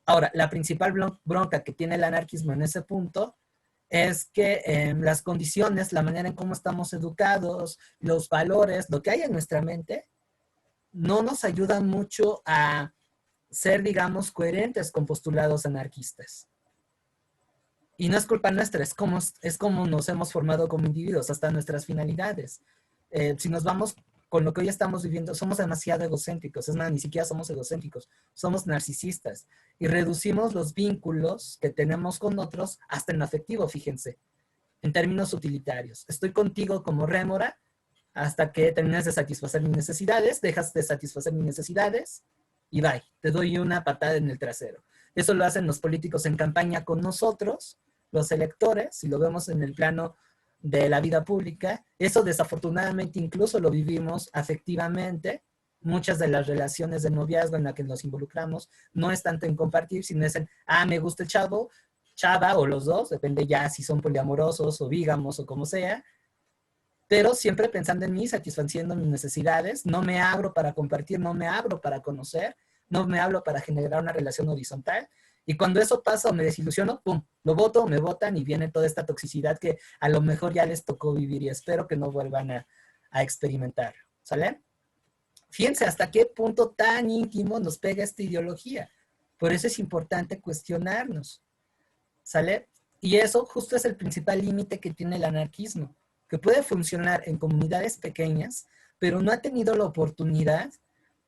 Ahora, la principal bronca que tiene el anarquismo en ese punto es que las condiciones, la manera en cómo estamos educados, los valores, lo que hay en nuestra mente, no nos ayudan mucho a ser, digamos, coherentes con postulados anarquistas. Y no es culpa nuestra, es como nos hemos formado como individuos, hasta nuestras finalidades. Si nos vamos con lo que hoy estamos viviendo, somos demasiado egocéntricos, es más, ni siquiera somos egocéntricos, somos narcisistas y reducimos los vínculos que tenemos con otros hasta en lo afectivo, fíjense, en términos utilitarios. Estoy contigo como rémora hasta que termines de satisfacer mis necesidades, dejas de satisfacer mis necesidades y bye, te doy una patada en el trasero. Eso lo hacen los políticos en campaña con nosotros, los electores, si lo vemos en el plano de la vida pública. Eso desafortunadamente incluso lo vivimos afectivamente. Muchas de las relaciones de noviazgo en las que nos involucramos no es tanto en compartir, sino es en, me gusta el chavo, chava o los dos, depende ya si son poliamorosos o bígamos o como sea, pero siempre pensando en mí, satisfaciendo mis necesidades. No me abro para compartir, no me abro para conocer, no me hablo para generar una relación horizontal. Y cuando eso pasa o me desilusiono, ¡pum!, lo voto, me votan y viene toda esta toxicidad que a lo mejor ya les tocó vivir y espero que no vuelvan a experimentar. ¿Sale? Fíjense hasta qué punto tan íntimo nos pega esta ideología. Por eso es importante cuestionarnos. ¿Sale? Y eso justo es el principal límite que tiene el anarquismo, que puede funcionar en comunidades pequeñas, pero no ha tenido la oportunidad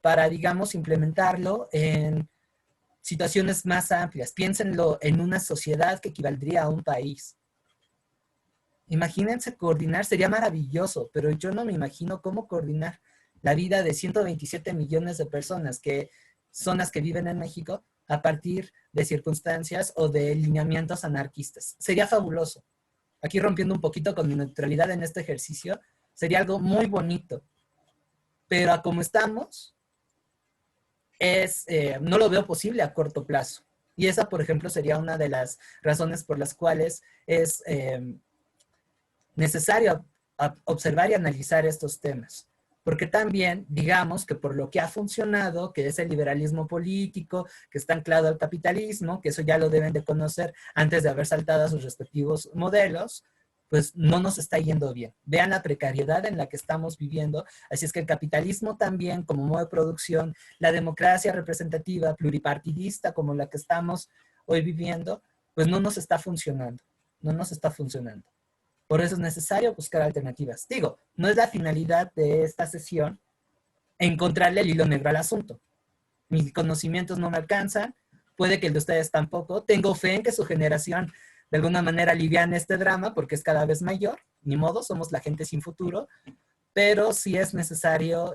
para, digamos, implementarlo en situaciones más amplias. Piénsenlo en una sociedad que equivaldría a un país. Imagínense coordinar, sería maravilloso, pero yo no me imagino cómo coordinar la vida de 127 millones de personas que son las que viven en México a partir de circunstancias o de lineamientos anarquistas. Sería fabuloso. Aquí rompiendo un poquito con mi neutralidad en este ejercicio, sería algo muy bonito. Pero a como estamos, no lo veo posible a corto plazo. Y esa, por ejemplo, sería una de las razones por las cuales es necesario observar y analizar estos temas. Porque también, digamos que por lo que ha funcionado, que es el liberalismo político, que está anclado al capitalismo, que eso ya lo deben de conocer antes de haber saltado a sus respectivos modelos, pues no nos está yendo bien. Vean la precariedad en la que estamos viviendo. Así es que el capitalismo también, como modo de producción, la democracia representativa, pluripartidista, como la que estamos hoy viviendo, pues no nos está funcionando. No nos está funcionando. Por eso es necesario buscar alternativas. Digo, no es la finalidad de esta sesión encontrarle el hilo negro al asunto. Mis conocimientos no me alcanzan, puede que el de ustedes tampoco. Tengo fe en que su generación de alguna manera aliviane este drama porque es cada vez mayor. Ni modo, somos la gente sin futuro. Pero sí es necesario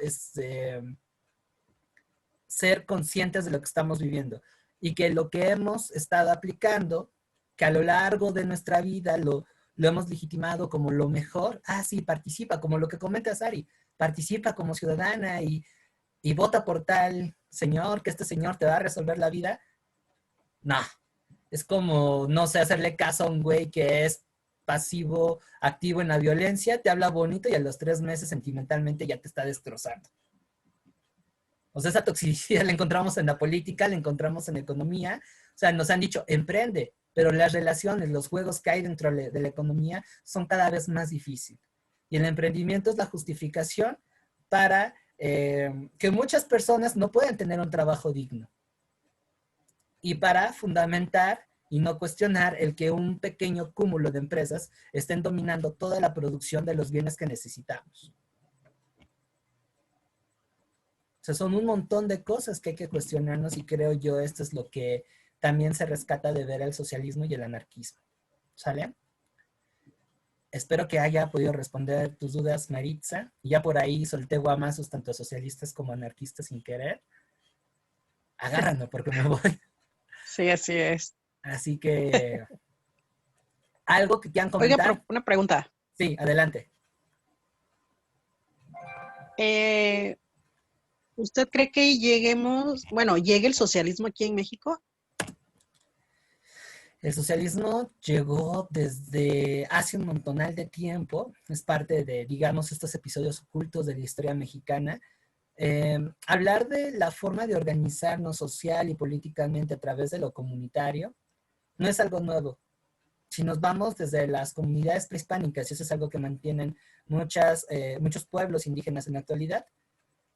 ser conscientes de lo que estamos viviendo. Y que lo que hemos estado aplicando, que a lo largo de nuestra vida lo hemos legitimado como lo mejor. Sí, participa, como lo que comenta Sari. Participa como ciudadana y vota por tal señor, que este señor te va a resolver la vida. No. Es como, no sé, hacerle caso a un güey que es pasivo, activo en la violencia, te habla bonito y a los 3 meses sentimentalmente ya te está destrozando. O sea, esa toxicidad la encontramos en la política, la encontramos en la economía. O sea, nos han dicho, emprende, pero las relaciones, los juegos que hay dentro de la economía son cada vez más difíciles. Y el emprendimiento es la justificación para que muchas personas no puedan tener un trabajo digno. Y para fundamentar y no cuestionar el que un pequeño cúmulo de empresas estén dominando toda la producción de los bienes que necesitamos. O sea, son un montón de cosas que hay que cuestionarnos y creo yo esto es lo que también se rescata de ver el socialismo y el anarquismo. ¿Sale? Espero que haya podido responder tus dudas, Maritza. Ya por ahí solté guamazos tanto socialistas como anarquistas sin querer. Agárrame porque me voy. Sí, así es. Así que, ¿algo que quieran Oiga, comentar? una pregunta. Sí, adelante. ¿Usted cree que llegue el socialismo aquí en México? El socialismo llegó desde hace un montonal de tiempo. Es parte de, digamos, estos episodios ocultos de la historia mexicana. Hablar de la forma de organizarnos social y políticamente a través de lo comunitario no es algo nuevo. Si nos vamos desde las comunidades prehispánicas, y eso es algo que mantienen muchos pueblos indígenas en la actualidad,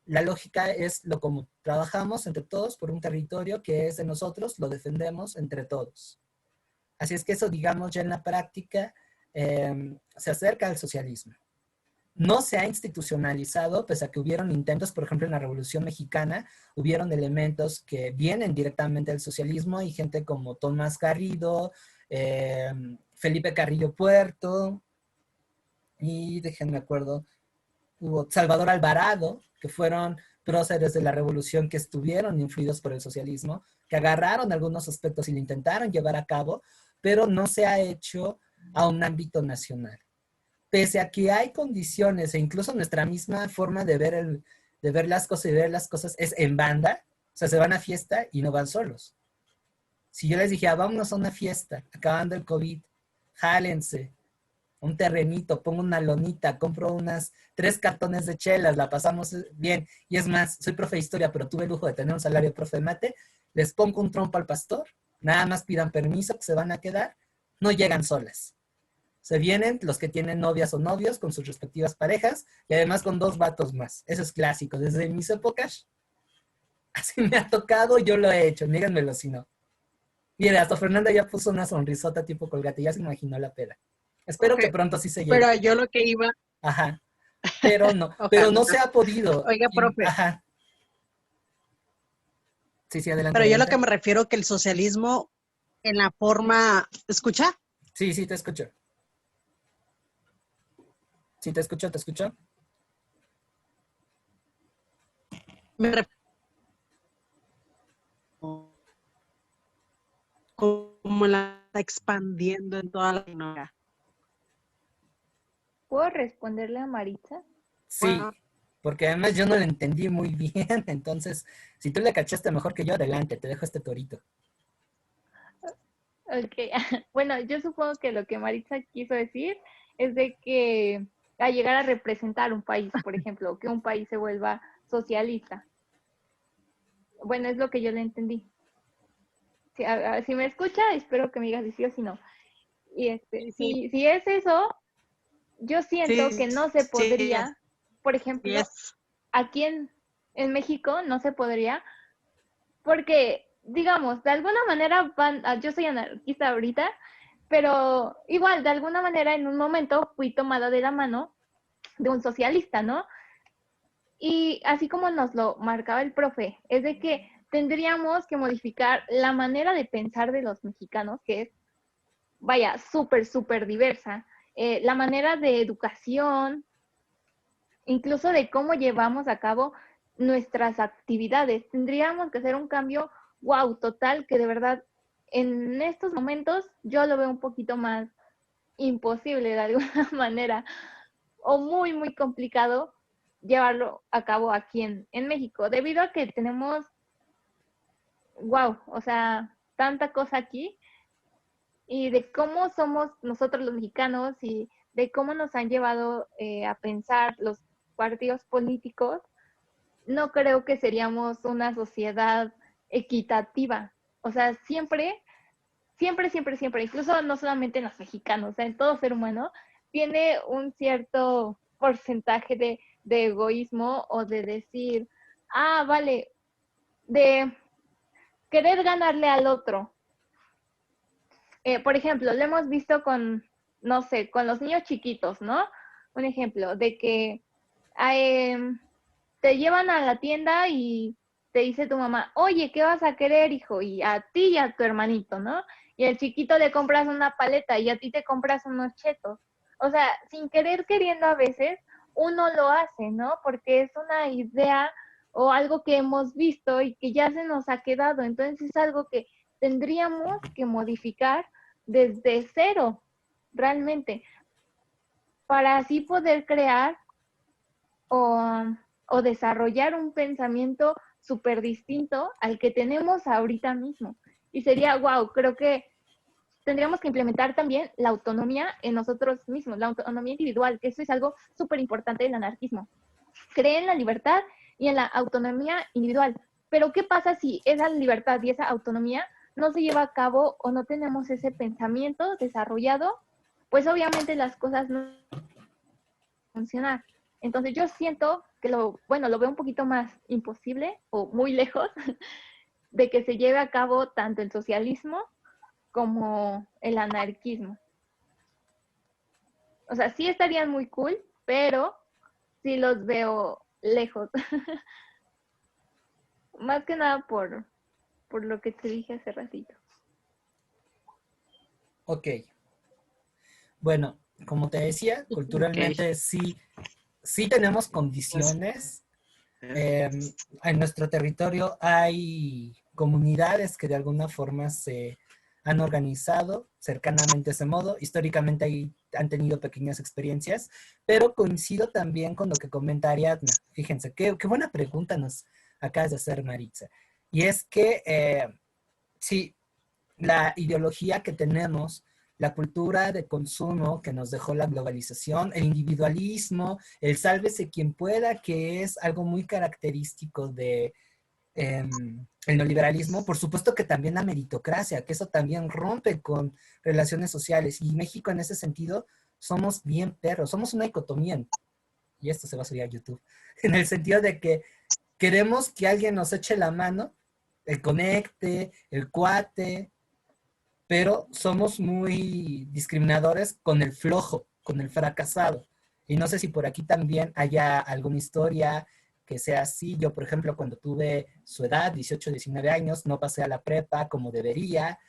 la lógica es lo común. Trabajamos entre todos por un territorio que es de nosotros, lo defendemos entre todos. Así es que eso, digamos, ya en la práctica se acerca al socialismo. No se ha institucionalizado, pese a que hubieron intentos, por ejemplo, en la Revolución Mexicana, hubieron elementos que vienen directamente del socialismo y gente como Tomás Garrido, Felipe Carrillo Puerto, y déjenme acuerdo, hubo Salvador Alvarado, que fueron próceres de la revolución que estuvieron influidos por el socialismo, que agarraron algunos aspectos y lo intentaron llevar a cabo, pero no se ha hecho a un ámbito nacional. Pese a que hay condiciones e incluso nuestra misma forma de ver las cosas y ver las cosas es en banda, o sea, se van a fiesta y no van solos. Si yo les dije, vámonos a una fiesta, acabando el COVID, jálense, un terrenito, pongo una lonita, compro unas 3 cartones de chelas, la pasamos bien. Y es más, soy profe de historia, pero tuve el lujo de tener un salario de profe de mate, les pongo un trompo al pastor, nada más pidan permiso que se van a quedar, no llegan solas. Se vienen los que tienen novias o novios con sus respectivas parejas y además con 2 vatos más. Eso es clásico, desde mis épocas. Así me ha tocado, yo lo he hecho, díganmelo si no. Mire, hasta Fernanda ya puso una sonrisota tipo Colgate, ya se imaginó la peda. Espero que pronto sí se llegue. Pero yo lo que iba... Ajá. Pero Ojalá. no se ha podido. Oiga, profe. Ajá. Sí, adelante. Pero yo adelante. lo que me refiero que el socialismo en la forma... ¿Escucha? Sí, te escucho. Sí, te escucho. Me refiero como la está expandiendo en toda la ignorancia. ¿Puedo responderle a Maritza? Sí, porque además yo no lo entendí muy bien, entonces, si tú le cachaste mejor que yo, adelante, te dejo este torito. Ok, bueno, yo supongo que lo que Maritza quiso decir es de que a llegar a representar un país, por ejemplo, que un país se vuelva socialista. Bueno, es lo que yo le entendí. Si me escucha, espero que me digas si sí o si no. Y Sí. si es eso, yo siento que no se podría, sí, por ejemplo, yes. aquí en México no se podría, porque, digamos, de alguna manera yo soy anarquista ahorita, pero igual, de alguna manera en un momento fui tomada de la mano de un socialista, ¿no? Y así como nos lo marcaba el profe, es de que tendríamos que modificar la manera de pensar de los mexicanos, que es, vaya, súper diversa. La manera de educación, incluso de cómo llevamos a cabo nuestras actividades. Tendríamos que hacer un cambio, wow, total, que de verdad en estos momentos yo lo veo un poquito más imposible de alguna manera, o muy complicado llevarlo a cabo aquí en México, debido a que tenemos, wow, o sea, tanta cosa aquí, y de cómo somos nosotros los mexicanos y de cómo nos han llevado a pensar los partidos políticos, no creo que seríamos una sociedad equitativa. O sea, siempre, incluso no solamente en los mexicanos, o sea, en todo ser humano, tiene un cierto porcentaje de egoísmo o de decir, vale, de querer ganarle al otro. Por ejemplo, lo hemos visto con, no sé, con los niños chiquitos, ¿no? Un ejemplo de que te llevan a la tienda y te dice tu mamá, oye, ¿qué vas a querer, hijo? Y a ti y a tu hermanito, ¿no? Y al chiquito le compras una paleta y a ti te compras unos chetos. O sea, sin querer queriendo a veces, uno lo hace, ¿no? Porque es una idea o algo que hemos visto y que ya se nos ha quedado. Entonces es algo que tendríamos que modificar desde cero, realmente, para así poder crear o, o desarrollar un pensamiento súper distinto al que tenemos ahorita mismo. Y sería, wow, creo que tendríamos que implementar también la autonomía en nosotros mismos, la autonomía individual, que eso es algo súper importante del anarquismo. Cree en la libertad y en la autonomía individual. Pero ¿qué pasa si esa libertad y esa autonomía no se lleva a cabo o no tenemos ese pensamiento desarrollado? Pues obviamente las cosas no funcionan. Entonces yo siento que lo veo un poquito más imposible o muy lejos de que se lleve a cabo tanto el socialismo como el anarquismo. O sea, sí estarían muy cool, pero sí los veo lejos. Más que nada por lo que te dije hace ratito. Ok. Bueno, como te decía, Ok. culturalmente sí tenemos condiciones. En nuestro territorio hay comunidades que de alguna forma se han organizado cercanamente a ese modo. Históricamente han tenido pequeñas experiencias, pero coincido también con lo que comenta Ariadna. Fíjense, qué buena pregunta nos acabas de hacer, Maritza. Y es que sí, la ideología que tenemos, la cultura de consumo que nos dejó la globalización, el individualismo, el sálvese quien pueda, que es algo muy característico de el neoliberalismo, por supuesto que también la meritocracia, que eso también rompe con relaciones sociales. Y México en ese sentido somos bien perros, somos una dicotomía, y esto se va a subir a YouTube, en el sentido de que queremos que alguien nos eche la mano, el conecte, el cuate, pero somos muy discriminadores con el flojo, con el fracasado. Y no sé si por aquí también haya alguna historia que sea así. Yo, por ejemplo, cuando tuve su edad, 18, 19 años, no pasé a la prepa como debería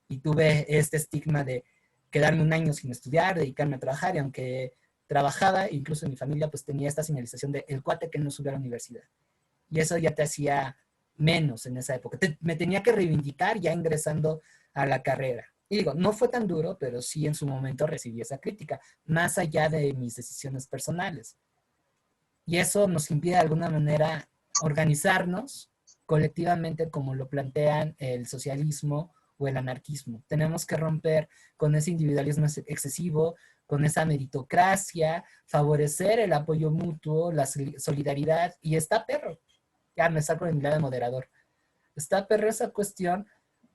y tuve este estigma de quedarme un año sin estudiar, dedicarme a trabajar, y aunque trabajaba, incluso mi familia pues tenía esta señalización de el cuate que no subió a la universidad. Y eso ya te hacía menos en esa época. Me tenía que reivindicar ya ingresando a la carrera. Y digo, no fue tan duro, pero sí en su momento recibí esa crítica, más allá de mis decisiones personales. Y eso nos impide de alguna manera organizarnos colectivamente como lo plantean el socialismo o el anarquismo. Tenemos que romper con ese individualismo excesivo, con esa meritocracia, favorecer el apoyo mutuo, la solidaridad, y está perro. Ya me saco de mi lado de moderador. Está perro esa cuestión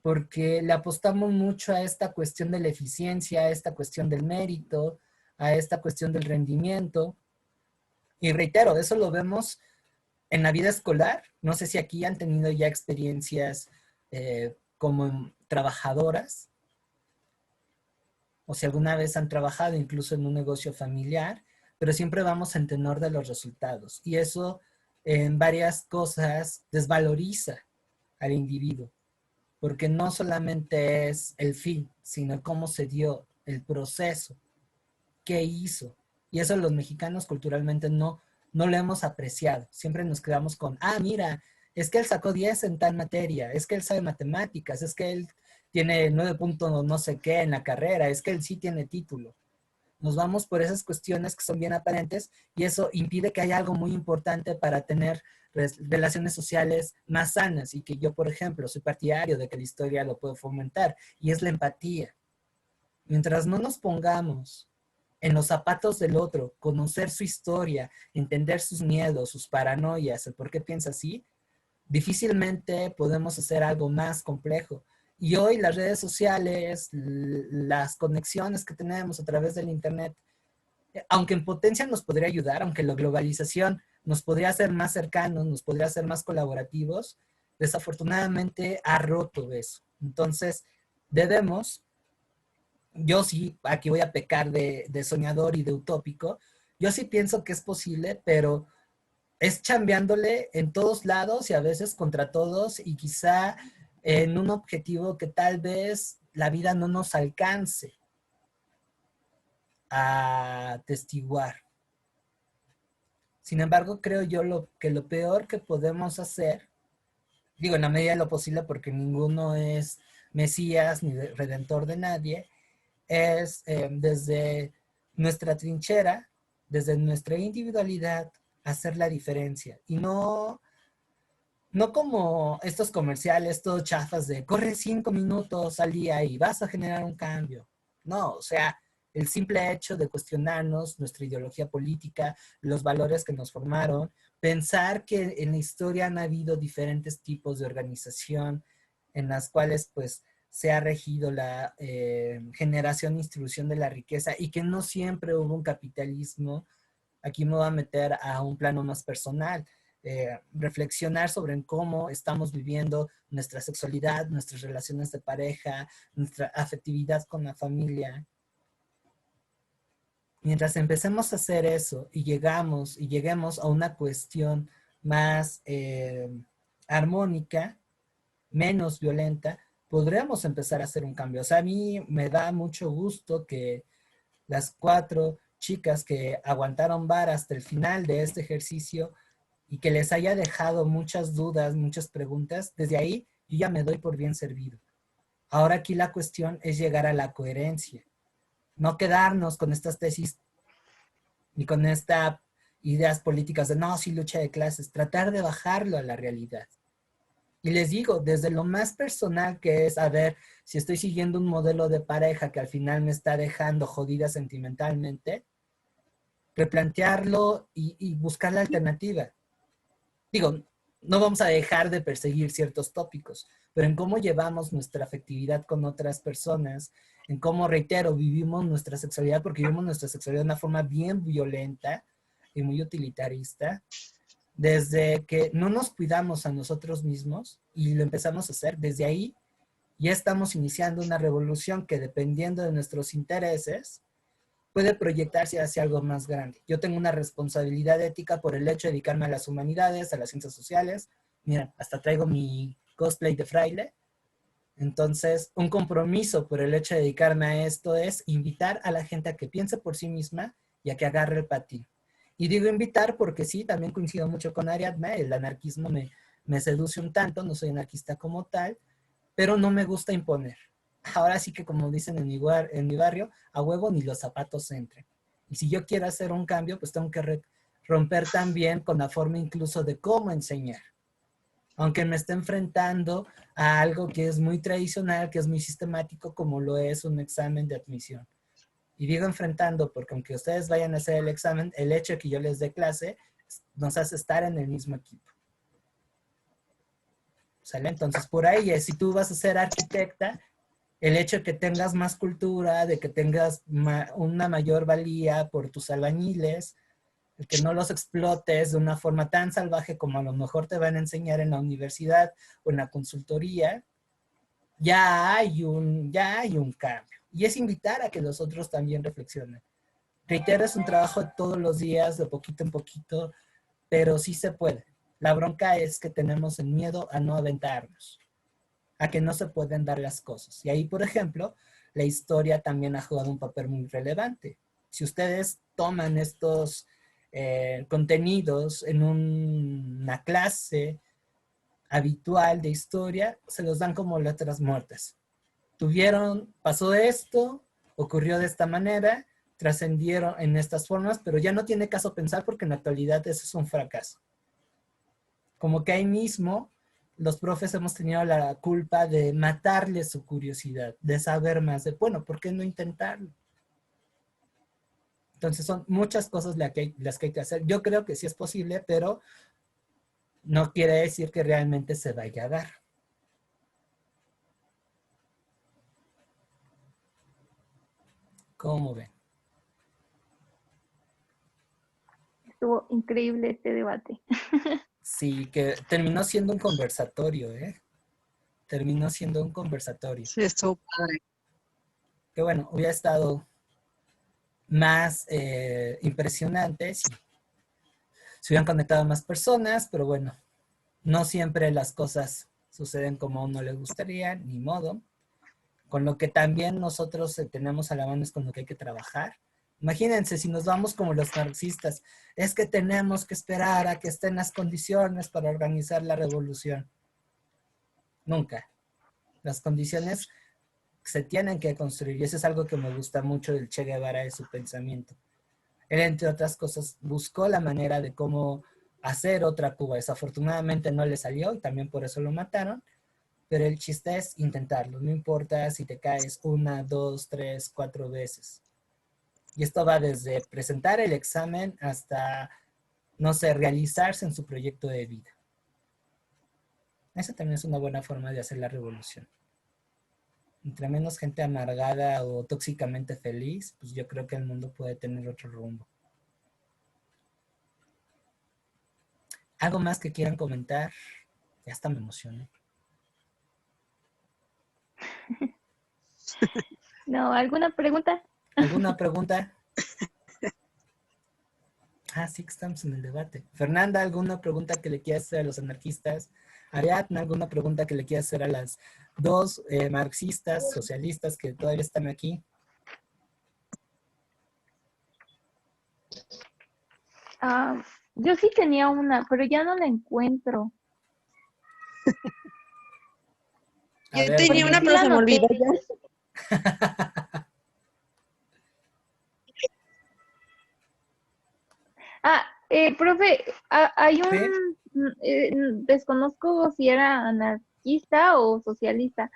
porque le apostamos mucho a esta cuestión de la eficiencia, a esta cuestión del mérito, a esta cuestión del rendimiento. Y reitero, eso lo vemos en la vida escolar. No sé si aquí han tenido ya experiencias como trabajadoras, o si alguna vez han trabajado incluso en un negocio familiar, pero siempre vamos en tenor de los resultados. Y eso en varias cosas desvaloriza al individuo, porque no solamente es el fin, sino cómo se dio el proceso, qué hizo. Y eso los mexicanos culturalmente no lo hemos apreciado. Siempre nos quedamos con, mira, es que él sacó 10 en tal materia, es que él sabe matemáticas, es que él tiene 9 puntos no sé qué en la carrera, es que él sí tiene título. Nos vamos por esas cuestiones que son bien aparentes y eso impide que haya algo muy importante para tener relaciones sociales más sanas, y que yo, por ejemplo, soy partidario de que la historia lo puede fomentar, y es la empatía. Mientras no nos pongamos en los zapatos del otro, conocer su historia, entender sus miedos, sus paranoias, el por qué piensa así, difícilmente podemos hacer algo más complejo. Y hoy las redes sociales, las conexiones que tenemos a través del internet, aunque en potencia nos podría ayudar, aunque la globalización nos podría hacer más cercanos, nos podría hacer más colaborativos, desafortunadamente ha roto eso. Entonces, debemos, yo sí, aquí voy a pecar de soñador y de utópico, yo sí pienso que es posible, pero es chambeándole en todos lados y a veces contra todos y quizá en un objetivo que tal vez la vida no nos alcance a atestiguar. Sin embargo, creo yo que lo peor que podemos hacer, digo en la medida de lo posible porque ninguno es Mesías ni redentor de nadie, es desde nuestra trinchera, desde nuestra individualidad, hacer la diferencia. Y no como estos comerciales, todos chafas de corre 5 minutos al día y vas a generar un cambio. No, o sea, el simple hecho de cuestionarnos nuestra ideología política, los valores que nos formaron, pensar que en la historia han habido diferentes tipos de organización en las cuales pues se ha regido la generación e distribución de la riqueza y que no siempre hubo un capitalismo. Aquí me voy a meter a un plano más personal, reflexionar sobre cómo estamos viviendo nuestra sexualidad, nuestras relaciones de pareja, nuestra afectividad con la familia. Mientras empecemos a hacer eso y lleguemos a una cuestión más armónica, menos violenta, podremos empezar a hacer un cambio. O sea, a mí me da mucho gusto que las 4 chicas que aguantaron vara hasta el final de este ejercicio y que les haya dejado muchas dudas, muchas preguntas, desde ahí yo ya me doy por bien servido. Ahora aquí la cuestión es llegar a la coherencia. No quedarnos con estas tesis ni con estas ideas políticas de no, sí, lucha de clases. Tratar de bajarlo a la realidad. Y les digo, desde lo más personal que es, a ver, si estoy siguiendo un modelo de pareja que al final me está dejando jodida sentimentalmente, replantearlo y buscar la alternativa. Digo, no vamos a dejar de perseguir ciertos tópicos, pero en cómo llevamos nuestra afectividad con otras personas, en cómo, reitero, vivimos nuestra sexualidad, porque vivimos nuestra sexualidad de una forma bien violenta y muy utilitarista, desde que no nos cuidamos a nosotros mismos y lo empezamos a hacer, desde ahí ya estamos iniciando una revolución que dependiendo de nuestros intereses puede proyectarse hacia algo más grande. Yo tengo una responsabilidad ética por el hecho de dedicarme a las humanidades, a las ciencias sociales. Miren, hasta traigo mi cosplay de fraile. Entonces, un compromiso por el hecho de dedicarme a esto es invitar a la gente a que piense por sí misma y a que agarre el patín. Y digo invitar porque sí, también coincido mucho con Ariadna, el anarquismo me seduce un tanto, no soy anarquista como tal, pero no me gusta imponer. Ahora sí que como dicen en mi barrio, a huevo ni los zapatos entren. Y si yo quiero hacer un cambio, pues tengo que romper también con la forma incluso de cómo enseñar. Aunque me esté enfrentando a algo que es muy tradicional, que es muy sistemático, como lo es un examen de admisión. Y digo enfrentando porque aunque ustedes vayan a hacer el examen, el hecho de que yo les dé clase nos hace estar en el mismo equipo. ¿Sale? Entonces, por ahí es, si tú vas a ser arquitecta, el hecho de que tengas más cultura, de que tengas una mayor valía por tus albañiles, el que no los explotes de una forma tan salvaje como a lo mejor te van a enseñar en la universidad o en la consultoría, ya hay un cambio. Y es invitar a que los otros también reflexionen. Reitero, es un trabajo de todos los días, de poquito en poquito, pero sí se puede. La bronca es que tenemos el miedo a no aventarnos, a que no se pueden dar las cosas. Y ahí, por ejemplo, la historia también ha jugado un papel muy relevante. Si ustedes toman estos contenidos en una clase habitual de historia, se los dan como letras muertas. Pasó esto, ocurrió de esta manera, trascendieron en estas formas, pero ya no tiene caso pensar porque en la actualidad eso es un fracaso. Como que ahí mismo los profes hemos tenido la culpa de matarle su curiosidad, de saber más, de bueno, ¿por qué no intentarlo? Entonces son muchas cosas las que hay que hacer. Yo creo que sí es posible, pero no quiere decir que realmente se vaya a dar. ¿Cómo ven? Estuvo increíble este debate. Sí, que terminó siendo un conversatorio, ¿eh? Terminó siendo un conversatorio. Sí, estuvo padre. Que bueno, hubiera estado más impresionante se hubieran conectado más personas, pero bueno, no siempre las cosas suceden como a uno le gustaría, ni modo. Con lo que también nosotros tenemos a la mano es con lo que hay que trabajar. Imagínense, si nos vamos como los marxistas, es que tenemos que esperar a que estén las condiciones para organizar la revolución. Nunca. Las condiciones se tienen que construir, y eso es algo que me gusta mucho del Che Guevara, de su pensamiento. Él, entre otras cosas, buscó la manera de cómo hacer otra Cuba. Desafortunadamente no le salió y también por eso lo mataron, pero el chiste es intentarlo. No importa si te caes 1, 2, 3, 4 veces. Y esto va desde presentar el examen hasta, no sé, realizarse en su proyecto de vida. Esa también es una buena forma de hacer la revolución. Entre menos gente amargada o tóxicamente feliz, pues yo creo que el mundo puede tener otro rumbo. ¿Algo más que quieran comentar? Ya hasta me emocioné. No, ¿alguna pregunta? ¿Alguna pregunta? Ah, sí que estamos en el debate. Fernanda, ¿alguna pregunta que le quieras hacer a los anarquistas? Ariadna, ¿alguna pregunta que le quieras hacer a las dos marxistas, socialistas que todavía están aquí? Yo sí tenía una, pero ya no la encuentro. Yo ver, tenía dime. una, pero la se me anoté. olvidó ya. Profe, hay ¿Sí? desconozco si era anarquista o socialista.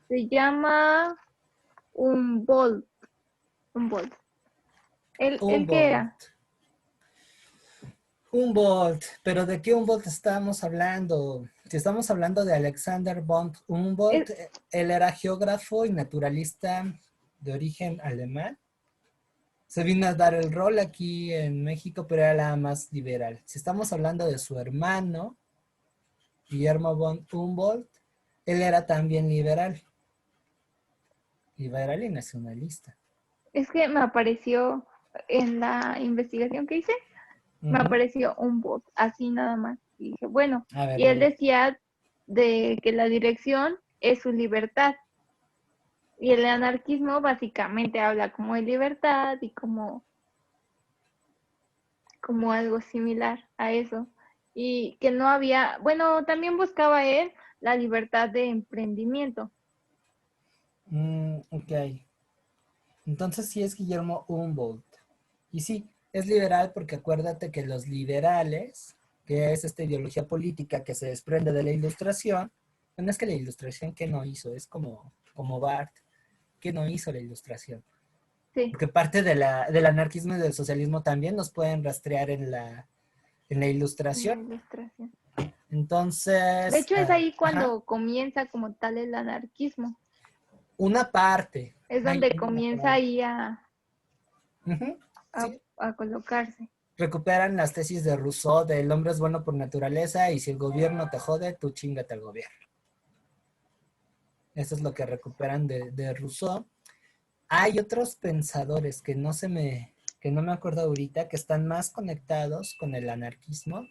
Se llama Humboldt. Humboldt. ¿El qué era? Humboldt, pero ¿de qué Humboldt estamos hablando? Si estamos hablando de Alexander von Humboldt, él era geógrafo y naturalista de origen alemán. Se vino a dar el rol aquí en México, pero era la más liberal. Si estamos hablando de su hermano, Guillermo von Humboldt, él era también liberal y nacionalista. Es que me apareció en la investigación que hice, me apareció Humboldt, así nada más. Y dije, bueno, A ver, y él decía de que la dirección es su libertad. Y el anarquismo básicamente habla como de libertad y como algo similar a eso. Y que no había, bueno, también buscaba él la libertad de emprendimiento. Ok. Entonces sí es Guillermo Humboldt. Y sí, es liberal porque acuérdate que los liberales, que es esta ideología política que se desprende de la ilustración, no es que la ilustración que no hizo, es como Barth, que no hizo la ilustración. Sí. Porque parte del anarquismo y del socialismo también nos pueden rastrear en la ilustración. Entonces... De hecho, es ahí cuando comienza como tal el anarquismo. Una parte. Es donde comienza ahí a colocarse. Recuperan las tesis de Rousseau de el hombre es bueno por naturaleza y si el gobierno te jode, tú chíngate al gobierno. Eso es lo que recuperan de Rousseau. Hay otros pensadores que no me acuerdo ahorita, que están más conectados con el anarquismo,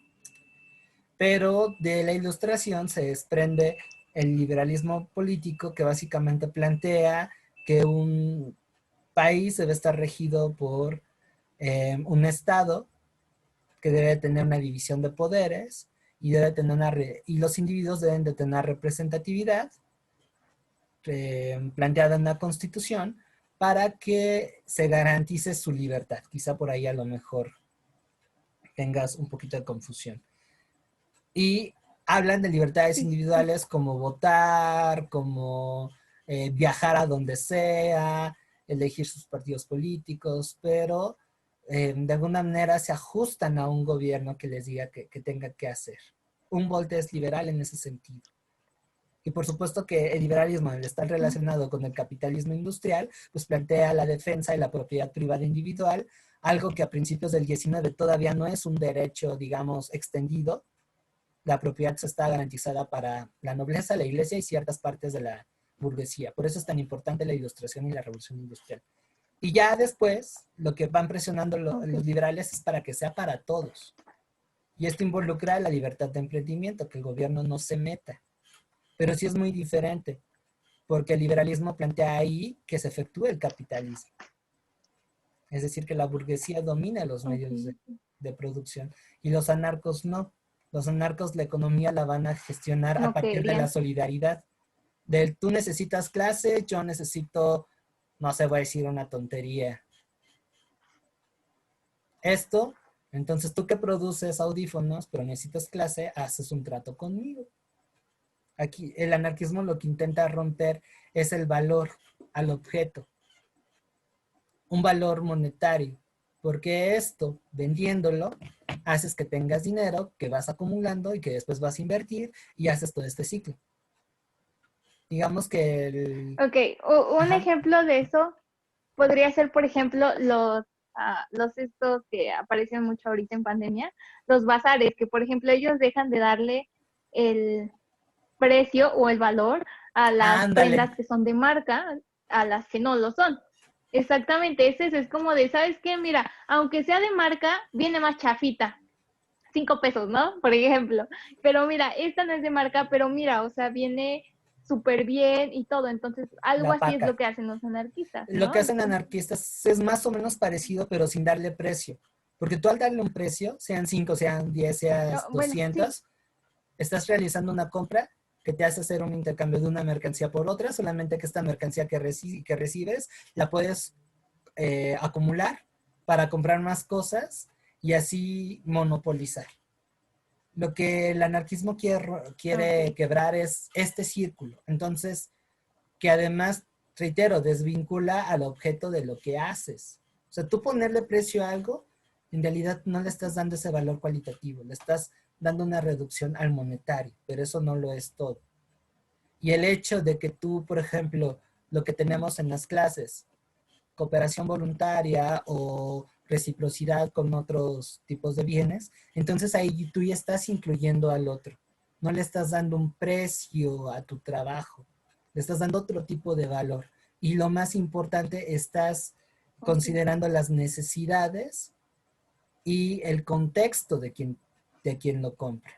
pero de la ilustración se desprende el liberalismo político que básicamente plantea que un país debe estar regido por un Estado que debe tener una división de poderes y, y los individuos deben de tener representatividad planteada en la Constitución para que se garantice su libertad. Quizá por ahí a lo mejor tengas un poquito de confusión. Y hablan de libertades individuales como votar, como viajar a donde sea, elegir sus partidos políticos, pero de alguna manera se ajustan a un gobierno que les diga que tenga que hacer. Humboldt es liberal en ese sentido. Y por supuesto que el liberalismo, al estar relacionado con el capitalismo industrial, pues plantea la defensa de la propiedad privada individual, algo que a principios del 19 todavía no es un derecho, digamos, extendido. La propiedad está garantizada para la nobleza, la iglesia y ciertas partes de la burguesía. Por eso es tan importante la ilustración y la revolución industrial. Y ya después, lo que van presionando los liberales es para que sea para todos. Y esto involucra la libertad de emprendimiento, que el gobierno no se meta. Pero sí es muy diferente, porque el liberalismo plantea ahí que se efectúe el capitalismo. Es decir, que la burguesía domina los medios de producción y los anarcos no. Los anarcos la economía la van a gestionar a No partir de la querían. solidaridad. Del tú necesitas clase, yo necesito, no sé, voy a decir una tontería. Esto, entonces tú que produces audífonos, pero necesitas clase, haces un trato conmigo. Aquí el anarquismo lo que intenta romper es el valor al objeto. Un valor monetario, porque esto, vendiéndolo, haces que tengas dinero, que vas acumulando y que después vas a invertir y haces todo este ciclo. Digamos que el... Ok, un Ajá. ejemplo de eso podría ser, por ejemplo, los estos que aparecen mucho ahorita en pandemia, los bazares, que por ejemplo ellos dejan de darle el precio o el valor a las Ándale, prendas que son de marca, a las que no lo son. Exactamente, es como de, ¿sabes qué? Mira, aunque sea de marca, viene más chafita, 5 pesos, ¿no? Por ejemplo. Pero mira, esta no es de marca, pero mira, o sea, viene súper bien y todo. Entonces, algo la así es lo paca. que hacen los anarquistas, Lo ¿no? que hacen anarquistas es más o menos parecido, pero sin darle precio. Porque tú al darle un precio, sean 5, sean 10, sean Bueno, sí, 200, estás realizando una compra que te hace hacer un intercambio de una mercancía por otra, solamente que esta mercancía que recibes la puedes acumular para comprar más cosas y así monopolizar. Lo que el anarquismo quiere ok. quebrar es este círculo. Entonces, que además, reitero, desvincula al objeto de lo que haces. O sea, tú ponerle precio a algo, en realidad no le estás dando ese valor cualitativo, le estás dando una reducción al monetario, pero eso no lo es todo. Y el hecho de que tú, por ejemplo, lo que tenemos en las clases, cooperación voluntaria o reciprocidad con otros tipos de bienes, entonces ahí tú ya estás incluyendo al otro. No le estás dando un precio a tu trabajo, le estás dando otro tipo de valor. Y lo más importante, estás Ok. considerando las necesidades y el contexto de quien lo compra.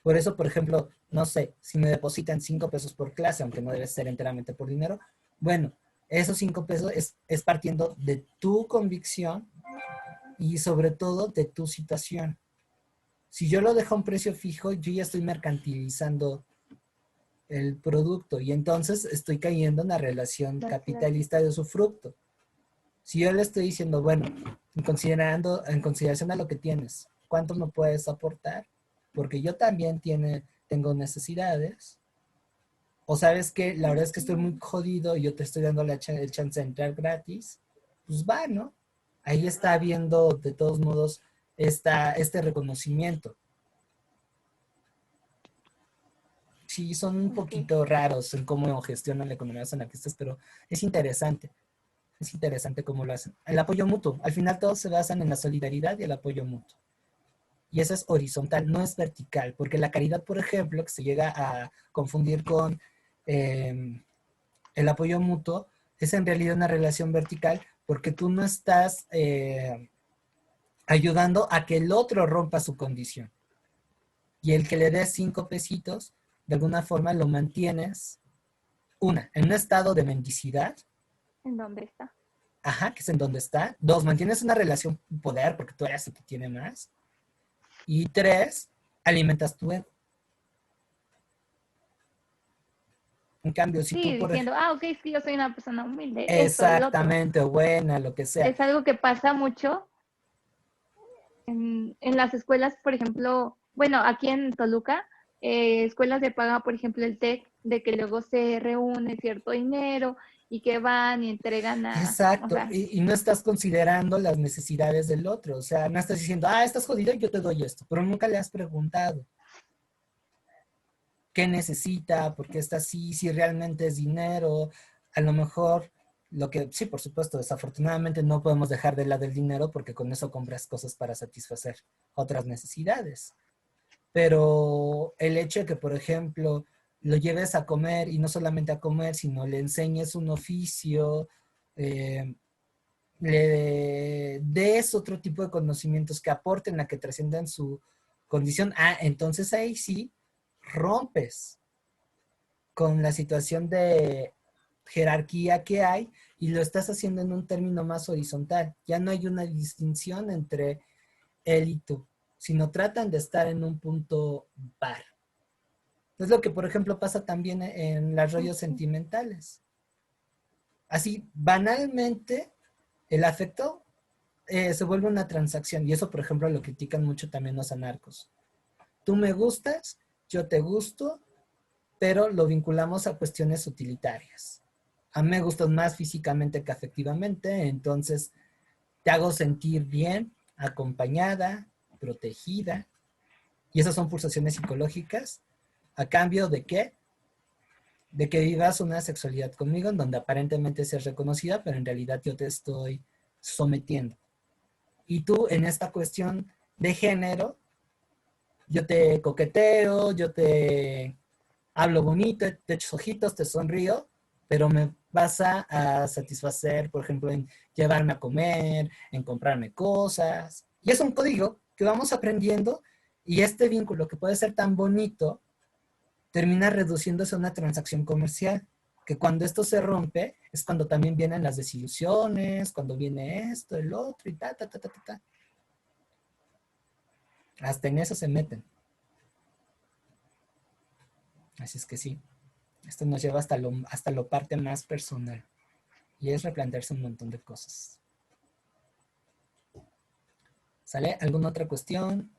Por eso, por ejemplo, no sé, si me depositan 5 pesos por clase, aunque no debe ser enteramente por dinero, bueno, esos 5 pesos es partiendo de tu convicción y sobre todo de tu situación. Si yo lo dejo a un precio fijo, yo ya estoy mercantilizando el producto y entonces estoy cayendo en la relación Las clases. capitalista de usufructo. Si yo le estoy diciendo, bueno, en consideración a lo que tienes, ¿cuánto me puedes aportar? Porque yo también tengo necesidades. O sabes que la verdad es que estoy muy jodido y yo te estoy dando el chance de entrar gratis. Pues va, ¿no? Ahí está habiendo de todos modos este reconocimiento. Sí, son un Ok. poquito raros en cómo gestionan la economía los anarquistas, pero es interesante. Es interesante cómo lo hacen. El apoyo mutuo. Al final todos se basan en la solidaridad y el apoyo mutuo. Y eso es horizontal, no es vertical, porque la caridad, por ejemplo, que se llega a confundir con el apoyo mutuo, es en realidad una relación vertical, porque tú no estás ayudando a que el otro rompa su condición. Y el que le des 5 pesitos, de alguna forma lo mantienes, en un estado de mendicidad, ¿En dónde está? ajá, que es en donde está. 2, mantienes una relación poder, porque tú eres el que tiene más. Y 3, alimentas tu ego. En cambio, si tú Sí, por diciendo, ok, es que yo soy una persona humilde, esto, el otro. exactamente buena, lo que sea. Es algo que pasa mucho en las escuelas, por ejemplo, bueno, aquí en Toluca, escuelas de paga, por ejemplo, el TEC, de que luego se reúne cierto dinero y que van y entregan o Exacto, sea, y no estás considerando las necesidades del otro, o sea, no estás diciendo, estás jodido, yo te doy esto, pero nunca le has preguntado qué necesita, por qué está así, si realmente es dinero, a lo mejor sí, por supuesto, desafortunadamente no podemos dejar de lado el dinero porque con eso compras cosas para satisfacer otras necesidades. Pero el hecho de que, por ejemplo, lo lleves a comer y no solamente a comer, sino le enseñes un oficio, eh, le des otro tipo de conocimientos que aporten a que trasciendan condición, entonces ahí sí rompes con la situación de jerarquía que hay y lo estás haciendo en un término más horizontal. Ya no hay una distinción entre él y tú, sino tratan de estar en un punto par. Es lo que, por ejemplo, pasa también en los rollos sentimentales. Así, banalmente, el afecto se vuelve una transacción y eso, por ejemplo, lo critican mucho también los anarcos. Tú me gustas, yo te gusto, pero lo vinculamos a cuestiones utilitarias. A mí me gustas más físicamente que afectivamente, entonces te hago sentir bien, acompañada, protegida, y esas son pulsaciones psicológicas. ¿A cambio de qué? De que vivas una sexualidad conmigo en donde aparentemente seas reconocida, pero en realidad yo te estoy sometiendo. Y tú en esta cuestión de género, yo te coqueteo, yo te hablo bonito, te echo ojitos, te sonrío, pero me vas a satisfacer, por ejemplo, en llevarme a comer, en comprarme cosas. Y es un código que vamos aprendiendo y este vínculo que puede ser tan bonito termina reduciéndose a una transacción comercial, que cuando esto se rompe es cuando también vienen las desilusiones, cuando viene esto, el otro y ta, ta, ta, ta, ta, ta. Hasta en eso se meten. Así es que sí, esto nos lleva hasta lo parte más personal y es replantearse un montón de cosas. ¿Sale? ¿Alguna otra cuestión?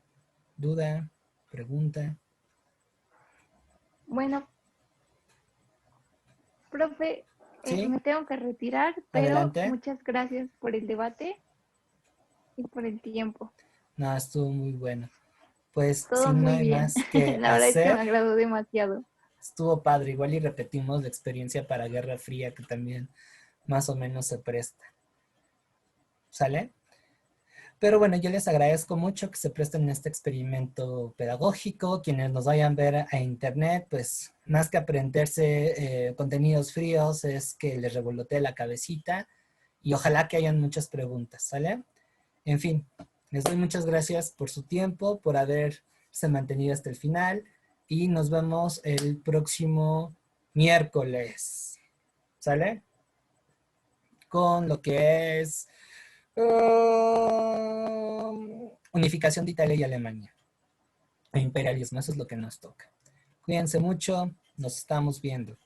¿Duda? ¿Pregunta? Bueno, profe, ¿Sí? me tengo que retirar, pero Adelante. muchas gracias por el debate y por el tiempo. No, estuvo muy bueno. Pues Todo si no muy hay bien. más que La verdad es que me hacer, agradó demasiado. estuvo padre. Igual y repetimos la experiencia para Guerra Fría que también más o menos se presta. ¿Sale? Pero bueno, yo les agradezco mucho que se presten a este experimento pedagógico. Quienes nos vayan a ver a internet, pues más que aprenderse contenidos fríos, es que les revolotee la cabecita y ojalá que hayan muchas preguntas, ¿sale? En fin, les doy muchas gracias por su tiempo, por haberse mantenido hasta el final y nos vemos el próximo miércoles, ¿sale? Con lo que es unificación de Italia y Alemania. E imperialismo, eso es lo que nos toca. Cuídense mucho, nos estamos viendo.